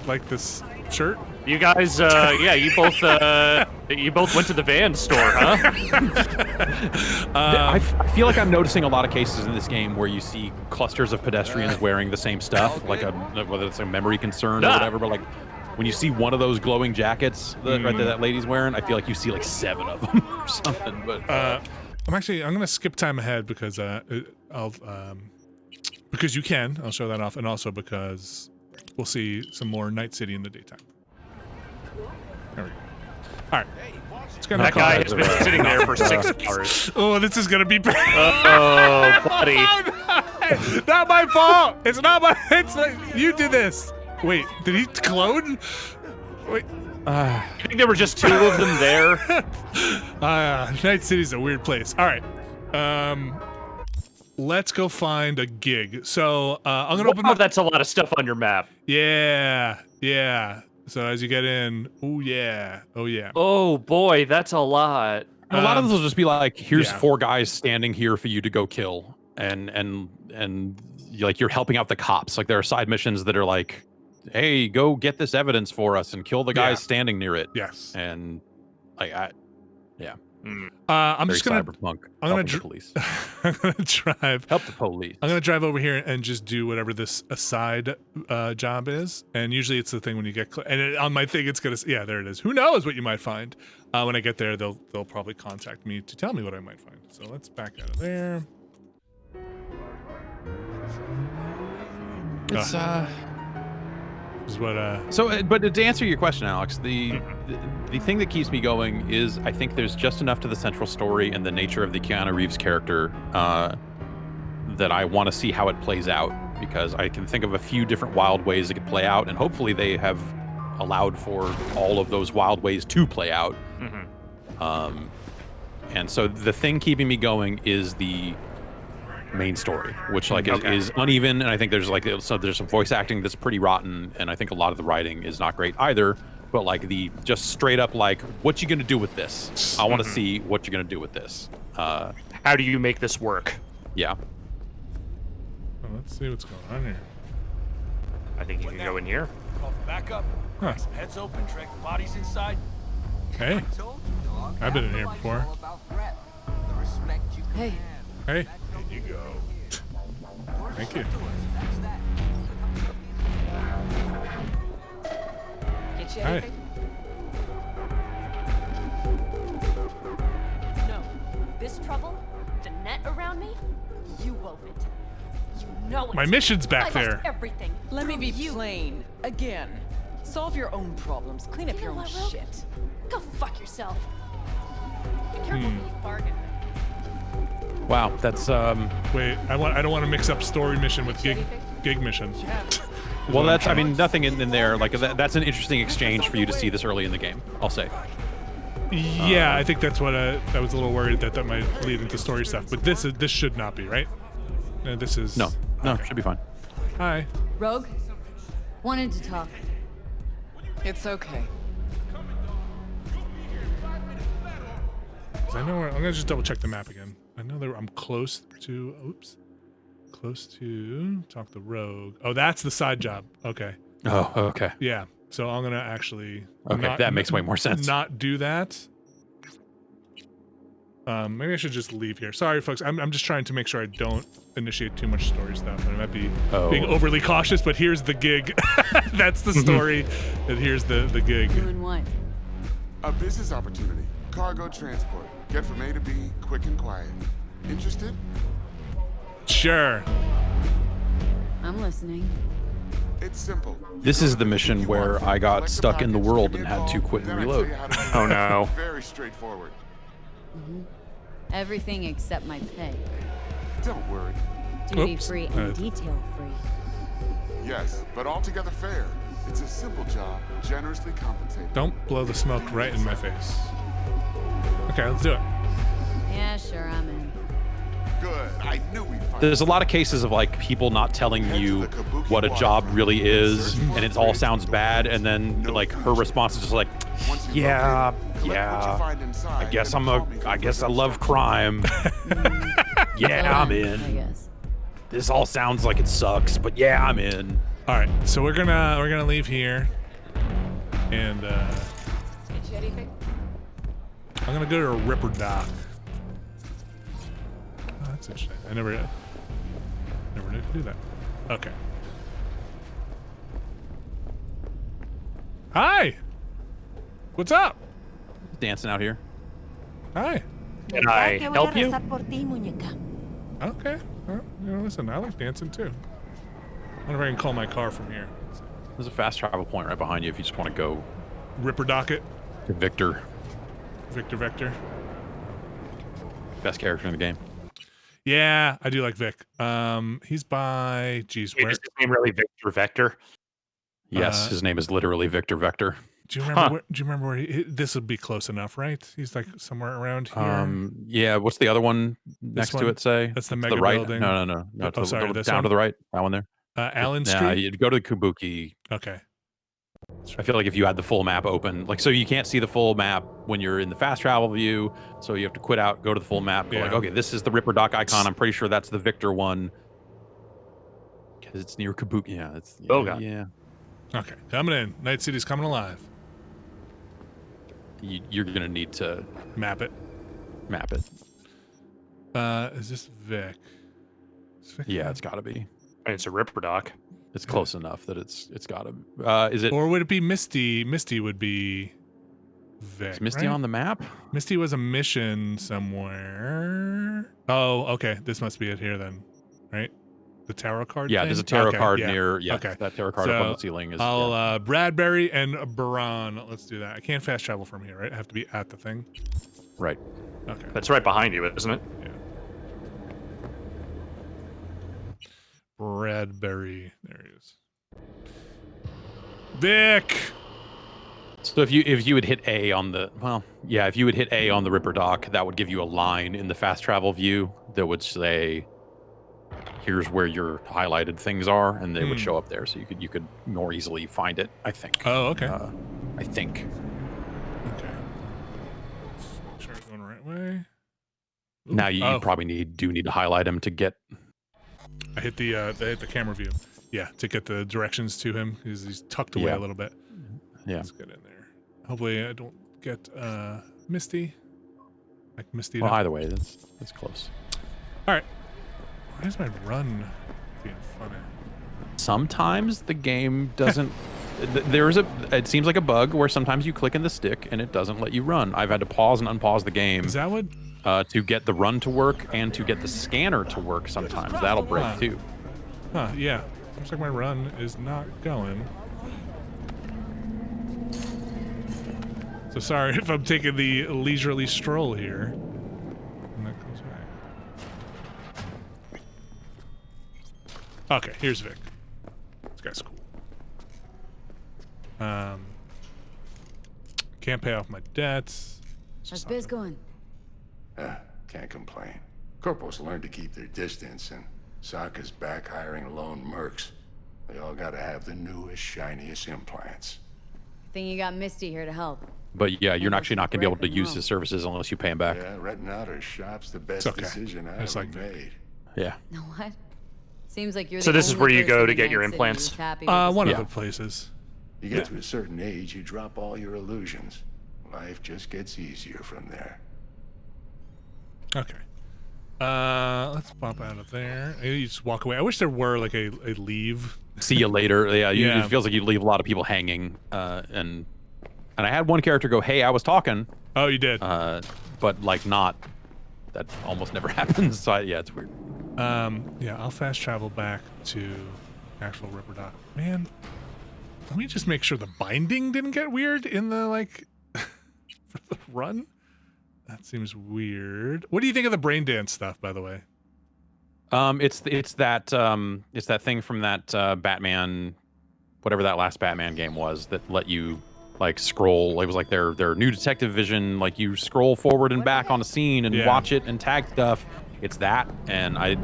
like this shirt? You guys, yeah, you both went to the van store, huh? I feel like I'm noticing a lot of cases in this game where you see clusters of pedestrians wearing the same stuff, like whether it's a memory concern or whatever, but like when you see one of those glowing jackets right there that lady's wearing, I feel like you see like 7 of them or something. But I'm gonna skip time ahead because because you can. I'll show that off, and also because we'll see some more Night City in the daytime. There we go. All right. That guy has been sitting there for 6 hours. Oh, this is gonna be bad. Oh, buddy. Not my fault. It's not my. It's like, you did this. Wait, did he clone? Wait. I think there were just 2 of them there. Night City's a weird place. All right. Let's go find a gig. So I'm gonna open. That's a lot of stuff on your map. Yeah. So as you get in, oh yeah. Oh boy, that's a lot. A lot of those will just be like, here's 4 guys standing here for you to go kill, and like you're helping out the cops. Like there are side missions that are like, hey, go get this evidence for us and kill the guys standing near it. Yes. And yeah. I'm just gonna. Cyberpunk. I'm gonna police. I'm gonna drive. Help the police. I'm gonna drive over here and just do whatever this aside job is. And usually it's the thing when you get on my thing. It's gonna. Yeah, there it is. Who knows what you might find? When I get there, they'll probably contact me to tell me what I might find. So let's back out of there. It's is what So, but to answer your question, Alex, the thing that keeps me going is I think there's just enough to the central story and the nature of the Keanu Reeves character that I want to see how it plays out, because I can think of a few different wild ways it could play out, and hopefully they have allowed for all of those wild ways to play out. And so the thing keeping me going is the main story, which like is uneven, and I think there's some voice acting that's pretty rotten, and I think a lot of the writing is not great either. But like the just straight up like, what you gonna do with this? I want to see what you're gonna do with this. How do you make this work? Yeah. Well, let's see what's going on here. I think you can go in here. Back up. Huh. Heads open, track the bodies inside. Okay. I've been in here before. Hey. Hey. You go. Thank you. Get you Hi. anything? No. This trouble, the net around me, you wove it. You know it. My mission's back I there. lost everything. Let me be you. plain again. Solve your own problems. Clean up You your know own what, Rogue? shit. Go fuck yourself. Be careful who you bargain with. Wow, that's Wait, I don't want to mix up story mission with gig mission. well, that's I mean nothing in there like that's an interesting exchange for you to see this early in the game, I'll say. Yeah, I think that's what I was a little worried that might lead into story stuff, but this should not be, right? This is No, should be fine. Hi. Rogue? Wanted to talk. It's okay. 'Cause I know where, I'm gonna just double check the map again. I know that I'm close to. Oops. Close to talk to Rogue. Oh, that's the side job. Okay. Oh, okay. Yeah. So I'm gonna actually. Okay, that makes way more sense. Not do that. Maybe I should just leave here. Sorry, folks. I'm just trying to make sure I don't initiate too much story stuff. I might be being overly cautious, but here's the gig. That's the story, and here's the gig. Doing what? A business opportunity. Cargo transport. Get from A to B, quick and quiet. Interested? Sure. I'm listening. It's simple. This is the mission where I got stuck in the world and had to quit and reload. Oh no. Very straightforward. Everything except my pay. Don't worry. Duty-free and detail-free. Yes, but altogether fair. It's a simple job, generously compensated. Don't blow the smoke right in my face. Okay, let's do it. Yeah, sure, I'm in. Good. I knew we'd find. There's a lot of cases of like people not telling you what a job really is, and it all sounds bad, and then like her response is just like, yeah, I guess I love crime. Yeah, I'm in. I guess. This all sounds like it sucks, but yeah, I'm in. All right, so we're gonna leave here, and I'm gonna go to a Ripper Dock. Oh, that's interesting. I never knew to do that. Okay. Hi. What's up? Dancing out here. Hi. Can I help you? Okay. Well, listen, I like dancing too. I wonder if I can call my car from here. There's a fast travel point right behind you if you just want to go. Ripper Docket. To Victor. Victor. Best character in the game. Yeah, I do like Vic. He's by. Geez, Wait, where? is his name really Victor Vector? Yes, his name is literally Victor Vector. Do you remember? Do you remember where this would be close enough, right? He's like somewhere around here. Yeah. What's the other one next to it? Say that's the to mega the right. building. No. Sorry, Down to the right. That one there. Allen Street. Yeah, you'd go to the Kabuki. Okay. I feel like if you had the full map open, like, so you can't see the full map when you're in the fast travel view, so you have to quit out, go to the full map, go like, okay, this is the Ripper Dock icon. I'm pretty sure that's the Victor one because it's near Kabuki. Yeah, it's. Oh god. Yeah. Okay, coming in. Night City's coming alive. You're gonna need to map it. Map it. Is this Vic? Yeah, it's got to be. It's a Ripper Dock. It's close enough that it's got to. Is it? Or would it be Misty? Misty would be Vic. Is Misty on the map? Misty was a mission somewhere. Oh, okay. This must be it here then, right? The tarot card. Yeah, thing? there's a tarot card yeah. near. Yeah, okay. That tarot card up on the ceiling is. I'll Bradbury and Baran. Let's do that. I can't fast travel from here, right? I have to be at the thing. Right. Okay. That's right behind you, isn't it? Yeah. Bradbury. There he is. Vic. So if you would hit A on the if you would hit A on the Ripper Dock, that would give you a line in the fast travel view that would say, "Here's where your highlighted things are," and they would show up there, so you could more easily find it. I think. Oh, okay. I think. Okay. Just make sure I'm going the right way. Ooh, now you probably do need to highlight them to get. I hit the camera view. Yeah, to get the directions to him because he's tucked away a little bit. Yeah. Let's get in there. Hopefully I don't get Misty. Like Misty. Well, either way, that's close. All right. Why is my run being funny? Sometimes the game doesn't. It seems like a bug where sometimes you click in the stick and it doesn't let you run. I've had to pause and unpause the game. Is that what? To get the run to work and to get the scanner to work sometimes. That'll break too. Huh, yeah. Looks like my run is not going. So sorry if I'm taking the leisurely stroll here. And that comes back. Okay, here's Vic. This guy's cool. Can't pay off my debts. How's biz going? Can't complain. Corporals learn to keep their distance, and Sokka's back hiring lone mercs. They all gotta have the newest, shiniest implants. Think you got Misty here to help. But yeah, you're actually not going to be able to break use them his services unless you pay him back. Yeah, renting out her shop's the best okay. decision I It's ever like- made. Yeah. No, what? Seems like you're So the this is only where you go person to in get your Night City implants? who's happy with One this of Yeah. the places. You get to a certain age, you drop all your illusions. Life just gets easier from there. Okay. Let's pop out of there. You just walk away. I wish there were like a leave. See you later. Yeah, Yeah. it feels like you leave a lot of people hanging. And I had one character go, "Hey, I was talking," Oh, you did. but like not. That almost never happens. So yeah, it's weird. Yeah, I'll fast travel back to actual Ripper Dock. Man, let me just make sure the binding didn't get weird in the like for the run. That seems weird. What do you think of the brain dance stuff, by the way? It's that thing from that Batman, whatever that last Batman game was, that let you like scroll. It was like their new detective vision. Like you scroll forward and back on a scene and Yeah. watch it and tag stuff. It's that, and I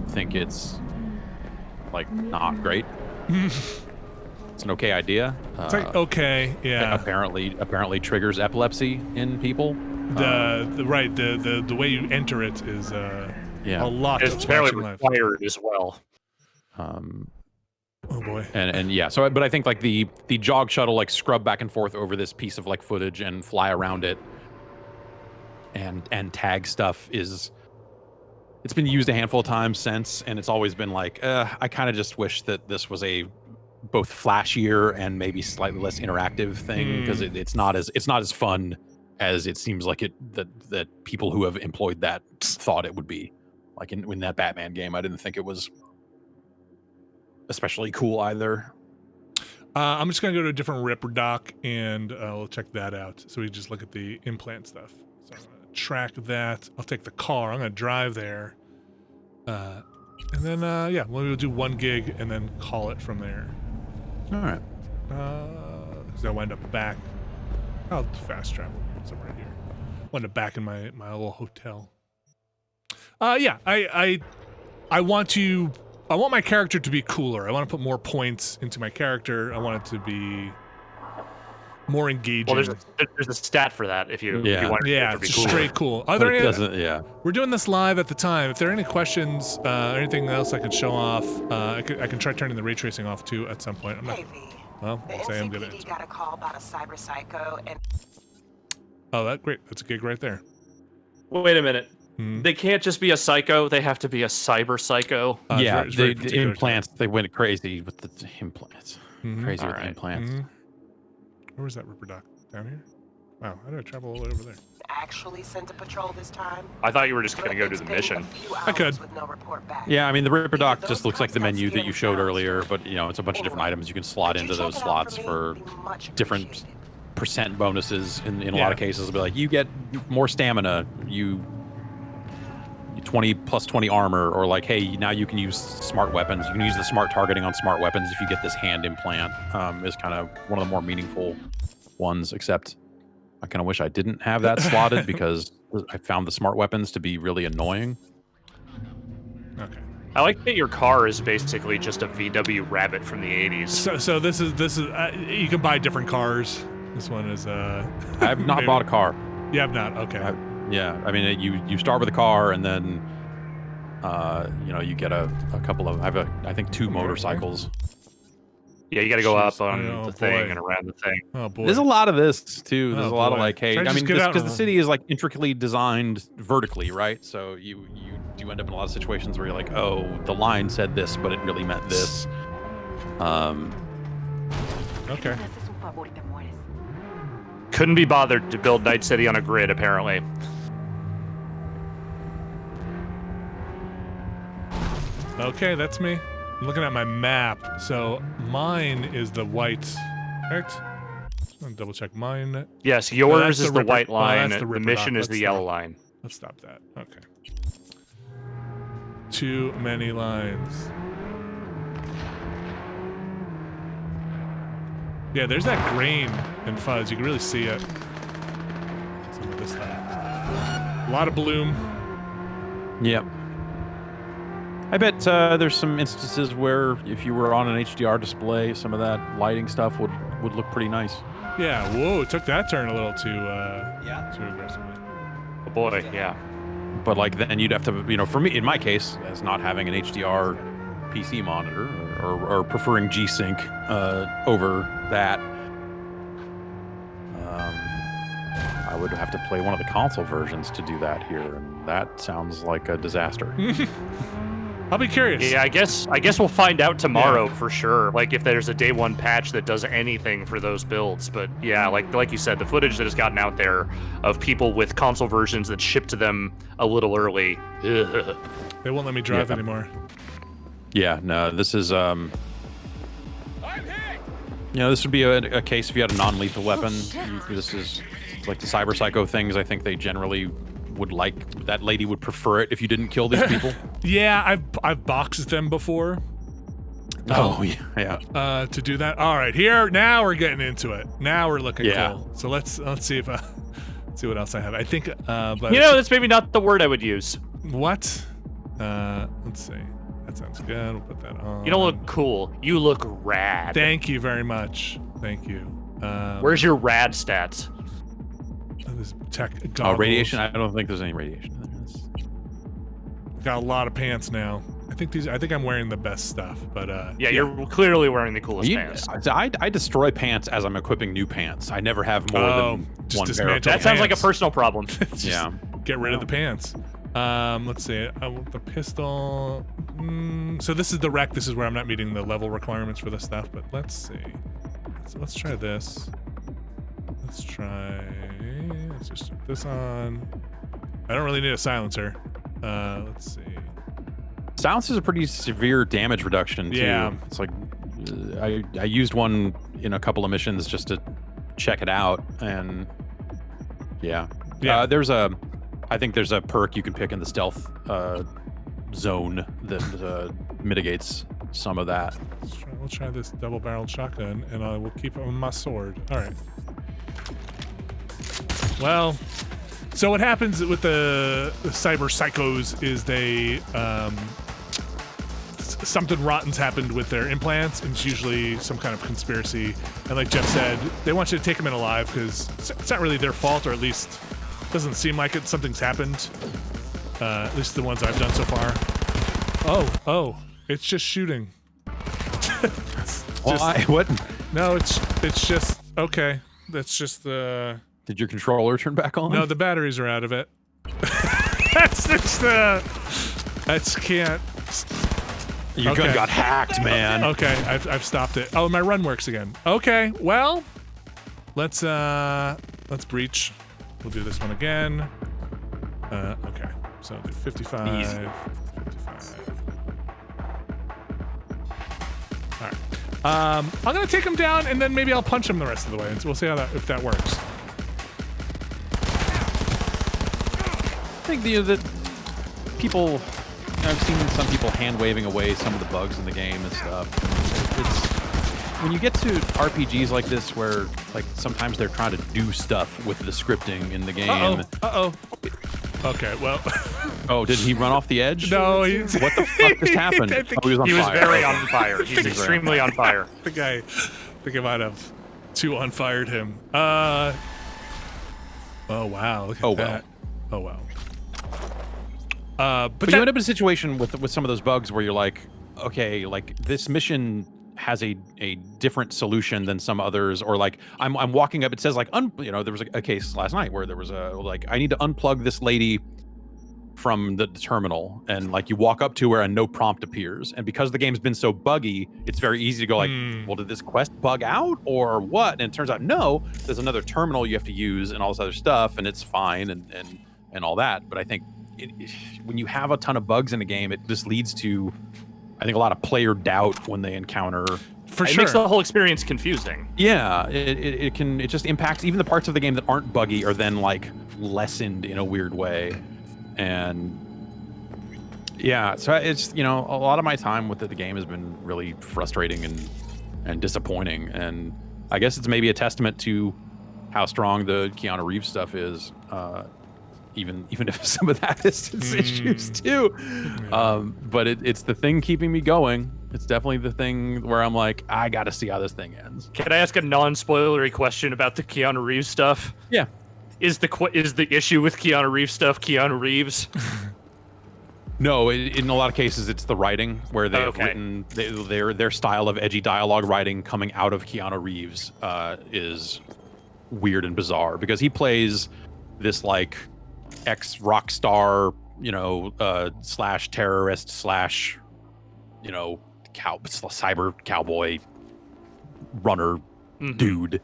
think it's like not great. It's an okay idea. It's like okay, yeah. Apparently triggers epilepsy in people. The way you enter it is Yeah. a lot It's of apparently flashing lights. required as well. Oh boy. And yeah, so but I think like the jog shuttle like scrub back and forth over this piece of like footage and fly around it and tag stuff it's been used a handful of times since, and it's always been like I kind of just wish that this was a both flashier and maybe slightly less interactive thing, because it's not as fun as it seems like that people who have employed that thought it would be. Like in that Batman game, I didn't think it was especially cool either. I'm just gonna go to a different Ripper Dock and we'll check that out. So we just look at the implant stuff. So I'm gonna track that. I'll take the car. I'm gonna drive there, and then yeah, we'll do 1 gig and then call it from there. All right. Because I wind up back. I'll fast travel somewhere here. Wind up back in my little hotel. Yeah, I want my character to be cooler. I want to put more points into my character. I want it to be more engaging. Well, there's a stat for that if you want your character to be it's cooler. straight cool. Are But there it any, doesn't, yeah. We're doing this live at the time. If there are any questions, or anything else I could show off, I can try turning the ray tracing off too at some point. I'm not. Hey, V. Well, The I'll say I'm gonna. NCPD got a call about a cyber psycho and... Oh, great. That's a gig right there. Wait a minute. Mhm. They can't just be a psycho. They have to be a cyber psycho. Yeah, it's very the particular implants, they went crazy with the implants. Mhm. Crazy with Alright. the implants. Mhm. Where was that Ripper Dock? Down here? Wow, how do I travel all the way over there? actually sent a patrol this time. I thought you were just going to go But to it's the been mission. a few I could. hours with no report back. Yeah, I mean, the Ripper Dock Those just looks like the cops got menu that you scared showed themselves. earlier, but, you know, it's a bunch of different items you can slot Could you into check those it out slots me? for It'd be much different appreciated. percent bonuses in a Yeah. lot of cases. It'll be like, you get more stamina, you 20 plus 20 armor, or like, hey, now you can use smart weapons. You can use the smart targeting on smart weapons if you get this hand implant, is kind of one of the more meaningful ones, except I kind of wish I didn't have that slotted because I found the smart weapons to be really annoying. Okay. I like that your car is basically just a VW Rabbit from the 80s. So this is you can buy different cars. This one is I have not maybe- bought a car. You have not. Okay. Yeah, I mean, you start with a car, and then, you know, you get a couple of. I think 2 motorcycles. Yeah, you got to go up Jeez. on Oh, the thing boy. and around the thing. Oh boy. There's a lot of this too. There's Oh, a lot of boy. like, hey, Try to I just mean, get out because the of- city is like intricately designed vertically, right? So you do end up in a lot of situations where you're like, oh, the line said this, but it really meant this. Okay. Couldn't be bothered to build Night City on a grid, apparently. Okay, that's me. I'm looking at my map. So mine is the white. Right? Just gonna double check mine. Yes, Oh, yours that's is the Ripper- white oh, line. that's The Ripper mission Dock. is the Let's yellow stop. line. Let's stop that. Okay. Too many lines. Yeah, there's that grain and fuzz. You can really see it. Some of this stuff. A lot of bloom. Yep. I bet there's some instances where if you were on an HDR display, some of that lighting stuff would look pretty nice. Yeah, whoa, took that turn a little too aggressively. Oh boy, yeah. But like then you'd have to, you know, for me, in my case, as not having an HDR PC monitor or preferring G-Sync over that, I would have to play one of the console versions to do that here, and that sounds like a disaster. I'll be curious. Yeah, I guess we'll find out tomorrow for sure. Like if there's a day one patch that does anything for those builds. But yeah, like you said, the footage that has gotten out there of people with console versions that ship to them a little early. Ugh. They won't let me drive anymore. Yeah, no, this is you know, this would be a case if you had a non-lethal weapon. This is like the Cyber Psycho things. I think they generally would like, that lady would prefer it if you didn't kill these people. Yeah, I've boxed them before. Oh yeah. To do that. All right, here now we're getting into it. Now we're looking cool. So let's see if see what else I have. I think but you know, that's maybe not the word I would use. What? Let's see. That sounds good. We'll put that on. You don't look cool. You look rad. Thank you very much. Thank you. Where's your rad stats? This tech goggles. Radiation? I don't think there's any radiation in there. Got a lot of pants now. I think I'm wearing the best stuff, but yeah, you're clearly wearing the coolest pants. I destroy pants as I'm equipping new pants. I never have more than one pair. That sounds like a personal problem. Yeah. Get rid of the pants. Let's see. I want the pistol. So this is the wreck. This is where I'm not meeting the level requirements for this stuff, but let's see. Let's try this. Let's just put this on. I don't really need a silencer. Let's see. Silence is a pretty severe damage reduction too. Yeah. It's like I used one in a couple of missions just to check it out, and yeah. I think there's a perk you can pick in the stealth zone that mitigates some of that. We'll try this double-barreled shotgun, and I will keep it on my sword. All right. Well, so what happens with the cyber psychos is they something rotten's happened with their implants, and it's usually some kind of conspiracy. And like Jeff said, they want you to take them in alive because it's not really their fault, or at least doesn't seem like it. Something's happened. At least the ones I've done so far. Oh, it's just shooting. What? No, it's just okay. That's just the. Did your controller turn back on? No, the batteries are out of it. That's just that's can't. Your gun got hacked, man. Okay, I've stopped it. Oh, my run works again. Okay, well, let's breach. We'll do this one again. Okay, so do 55. Easy. 55. All right. I'm gonna take him down, and then maybe I'll punch him the rest of the way, and we'll see if that works. I think that people, I've seen some people hand waving away some of the bugs in the game and stuff. It's when you get to RPGs like this where like sometimes they're trying to do stuff with the scripting in the game. Okay, well. Oh, did he run off the edge? No, what the fuck just happened? He was very on fire. He's extremely on fire. I think I might have too on-fired him. Oh wow, look at that. Oh wow. But you end up in a situation with some of those bugs where you're like, okay, like this mission has a different solution than some others, or like I'm walking up, it says like there was a case last night where there was I need to unplug this lady from the terminal, and like you walk up to her and no prompt appears, and because the game's been so buggy, it's very easy to go like, well, did this quest bug out or what? And it turns out no, there's another terminal you have to use and all this other stuff, and it's fine and all that. But I think when you have a ton of bugs in a game, it just leads to, I think, a lot of player doubt when they encounter. It makes the whole experience confusing. Yeah, it just impacts even the parts of the game that aren't buggy are then like lessened in a weird way. And yeah, so it's, a lot of my time with the game has been really frustrating and disappointing. And I guess it's maybe a testament to how strong the Keanu Reeves stuff is, even if some of that is its issues too. But it's the thing keeping me going. It's definitely the thing where I'm like, I got to see how this thing ends. Can I ask a non-spoilery question about the Keanu Reeves stuff? Yeah. Is the issue with Keanu Reeves stuff Keanu Reeves? No, in a lot of cases, it's the writing where they have written their style of edgy dialogue writing coming out of Keanu Reeves is weird and bizarre because he plays this like ex-rock star, slash terrorist slash, cyber cowboy runner dude.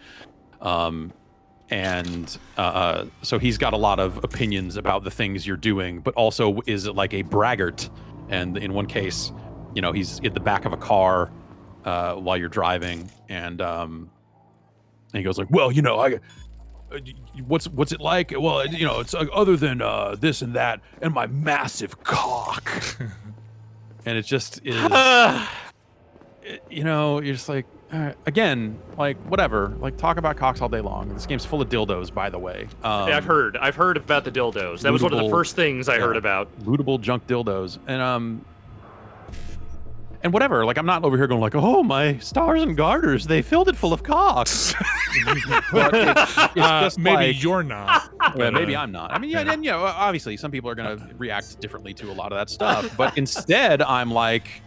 So he's got a lot of opinions about the things you're doing, but also is like a braggart. And in one case, he's in the back of a car while you're driving, and he goes like, "Well, what's it like? Well, it's other than this and that, and my massive cock." And it just is, you're just like. Again, like whatever, like talk about cocks all day long. This game's full of dildos, by the way. Yeah, I've heard about the dildos. That was one of the first things I heard about. Lootable junk dildos, and whatever. Like I'm not over here going like, oh my stars and garters, they filled it full of cocks. But it's just maybe like, you're not. Well, maybe I'm not. I mean, yeah, and obviously some people are gonna react differently to a lot of that stuff. But instead, I'm like.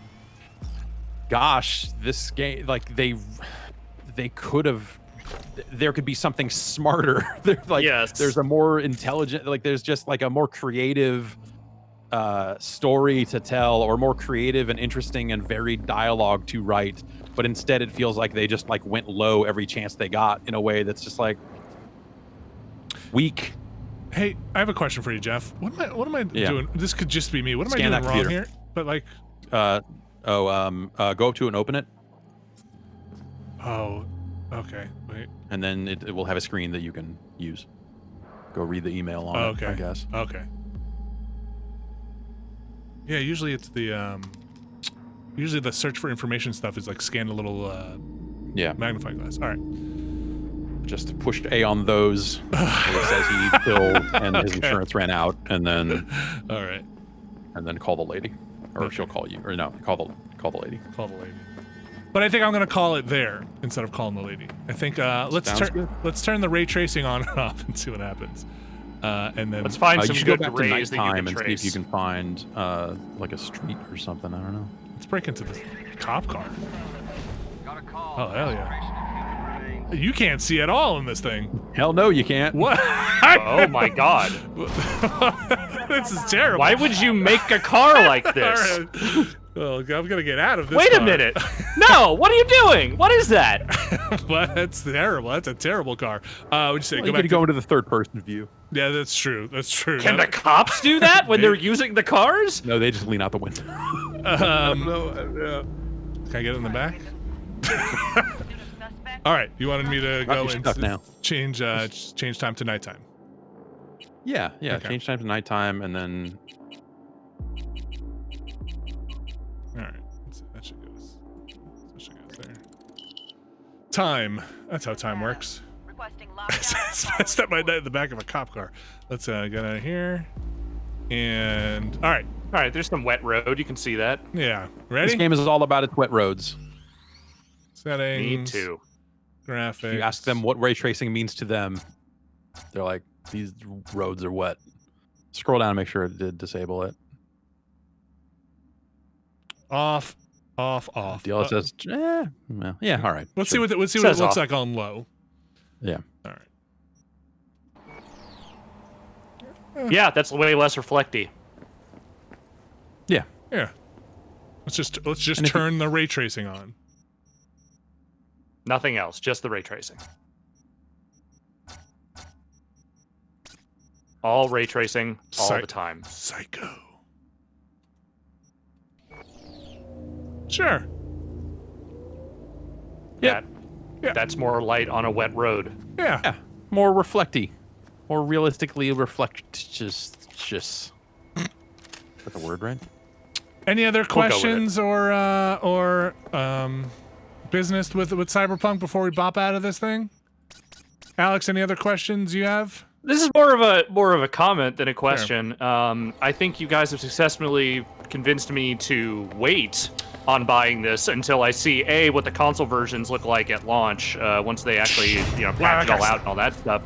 Gosh, this game, like they could have. There could be something smarter. There's a more intelligent, there's just like a more creative story to tell, or more creative and interesting and varied dialogue to write. But instead, it feels like they just like went low every chance they got in a way that's just like weak. Hey, I have a question for you, Jeff. What am I doing? This could just be me. What am I doing wrong here? But like. Go up to it and open it. Oh, okay. Wait. And then it will have a screen that you can use. Go read the email on it, I guess. Okay. Yeah, usually it's the search for information stuff is like scan a little magnifying glass. All right. Just pushed A on those. It says he billed and his insurance ran out, and then all right. And then call the lady. Or she'll call you. Or no, call the lady. Call the lady. But I think I'm gonna call it there instead of calling the lady. I think let's turn the ray tracing on and off and see what happens. And then let's find some good go back rays to that you nighttime can and trace. see if you can find like a street or something. I don't know. Let's break into this cop car. Oh hell yeah! You can't see at all in this thing. Hell no, you can't. What? Oh my god. This is terrible. Why would you make a car like this? Well, I'm gonna get out of this. Wait car. a minute. No, what are you doing? What is that? Well, that's terrible. That's a terrible car. Would you say you could go into the third-person view. Yeah, that's true. That's true. Can the cops do that when they're using the cars? No, they just lean out the window. Can I get in the back? All right, you wanted me to go and change time to nighttime. Yeah, okay. Change time to nighttime, and then. All right, that should go there. Time. That's how time works. Spent my night in the back of a cop car. Let's get out of here. And all right. There's some wet road. You can see that. Yeah. Ready? This game is all about its wet roads. Settings. Me too. Graphics. If you ask them what ray tracing means to them, they're like, these roads are wet. Scroll down and make sure it did disable it. Off. DL says, well, yeah, all right. Let's see what it looks like on low. Yeah. All right. Yeah, that's way less reflecty. Yeah. Yeah. Let's just turn the ray tracing on. Nothing else, just the ray tracing. All ray tracing, all the time. Psycho. Sure. Yeah. That's more light on a wet road. Yeah. More reflecty. More realistically reflectious. Is that the word, right? Any other questions or business with Cyberpunk before we bop out of this thing? Alex, any other questions you have? This is more of a comment than a question. I think you guys have successfully convinced me to wait on buying this until I see A, what the console versions look like at launch, once they actually, patch it all out and all that stuff.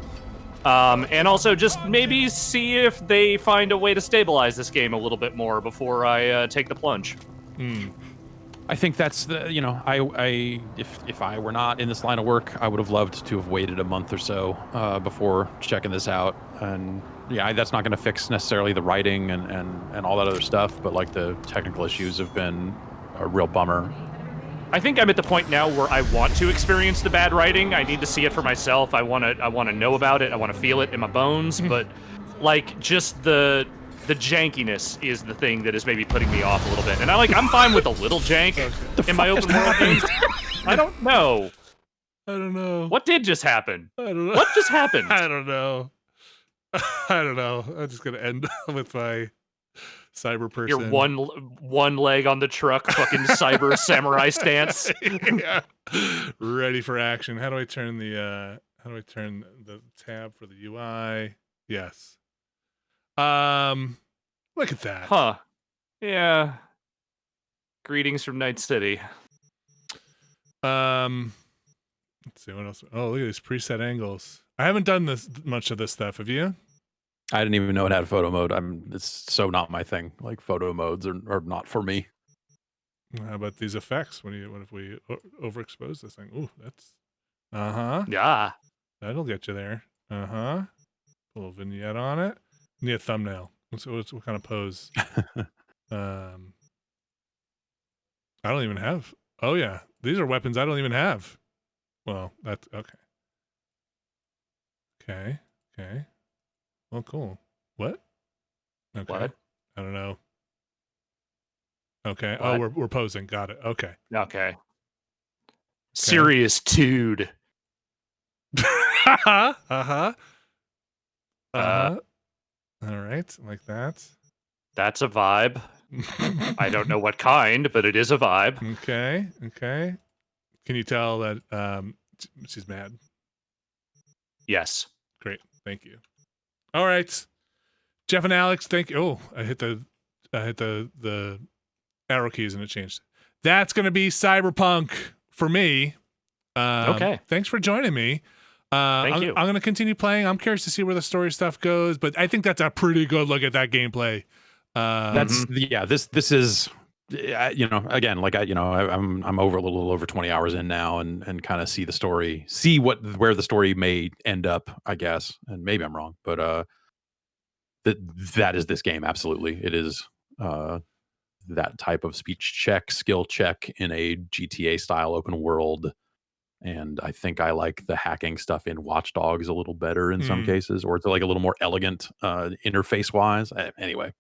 And also just maybe see if they find a way to stabilize this game a little bit more before I take the plunge. I think that's the, if I were not in this line of work, I would have loved to have waited a month or so before checking this out. And yeah, that's not going to fix necessarily the writing and all that other stuff, but like the technical issues have been a real bummer. I think I'm at the point now where I want to experience the bad writing. I need to see it for myself. I want to know about it. I want to feel it in my bones. But like just the jankiness is the thing that is maybe putting me off a little bit. And I'm fine with a little jank in my open world games. I don't know. I don't know. What did just happen? I don't know. What just happened? I don't know. I don't know. I'm just gonna end with my cyber person. Your one leg on the truck, fucking cyber samurai stance. Yeah. Ready for action. How do I turn the tab for the UI? Yes. Look at that. Huh. Yeah. Greetings from Night City. Let's see what else. Oh, look at these preset angles. I haven't done much of this stuff. Have you? I didn't even know it had photo mode. It's so not my thing. Like photo modes are not for me. How about these effects? What if we overexpose this thing? Ooh, that's Yeah. That'll get you there. A little vignette on it. Need a thumbnail. What kind of pose? I don't even have. Oh yeah, these are weapons I don't even have. Well, that's okay. Okay. Oh, cool. What? Okay. What? I don't know. Okay. What? Oh, we're posing. Got it. Okay. Okay. Serious dude. All right, like that. That's a vibe. I don't know what kind, but it is a vibe. Okay. Can you tell that she's mad? Yes. Great. Thank you. All right. Jeff and Alex, thank you. Oh, I hit the arrow keys and it changed. That's going to be Cyberpunk for me. Okay. Thanks for joining me. Thank you. I'm going to continue playing. I'm curious to see where the story stuff goes, but I think that's a pretty good look at that gameplay. This is, again, like I'm over a little over 20 hours in now and kind of see the story, see where the story may end up, I guess. And maybe I'm wrong, but that is this game. Absolutely. It is that type of speech check, skill check in a GTA style open world. And I think I like the hacking stuff in Watch Dogs a little better in some cases, or it's like a little more elegant interface wise. Anyway.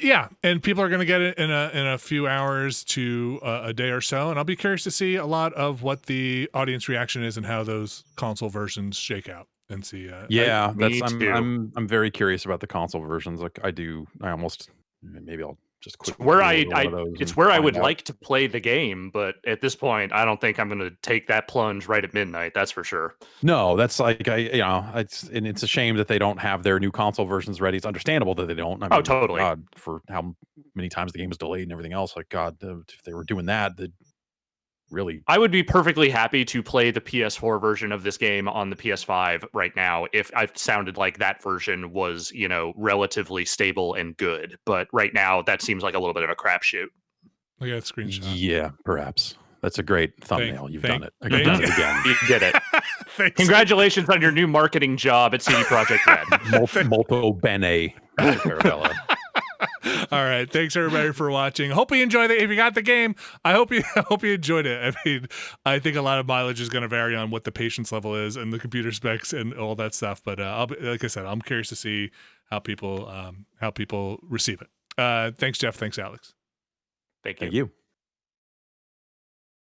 Yeah, and people are going to get it in a few hours to a day or so, and I'll be curious to see a lot of what the audience reaction is and how those console versions shake out and see. I'm very curious about the console versions. Like maybe I'll just quit. It's where I would like to play the game, but at this point, I don't think I'm going to take that plunge right at midnight. That's for sure. No, that's like it's a shame that they don't have their new console versions ready. It's understandable that they don't. I mean, totally. God, for how many times the game was delayed and everything else. Like God, if they were doing that, really, I would be perfectly happy to play the PS4 version of this game on the PS5 right now if I sounded like that version was, relatively stable and good. But right now, that seems like a little bit of a crapshoot. I got a screenshot. Yeah, perhaps. That's a great thumbnail. You've done it. You've done it again. You did it. Congratulations on your new marketing job at CD Projekt Red. Molto bene, Arabella. All right, thanks everybody for watching. Hope you enjoyed it. If you got the game, I hope you enjoyed it. I mean, I think a lot of mileage is going to vary on what the patience level is and the computer specs and all that stuff. But like I said, I'm curious to see how people receive it. Thanks, Jeff. Thanks, Alex. Thank you. Thank you.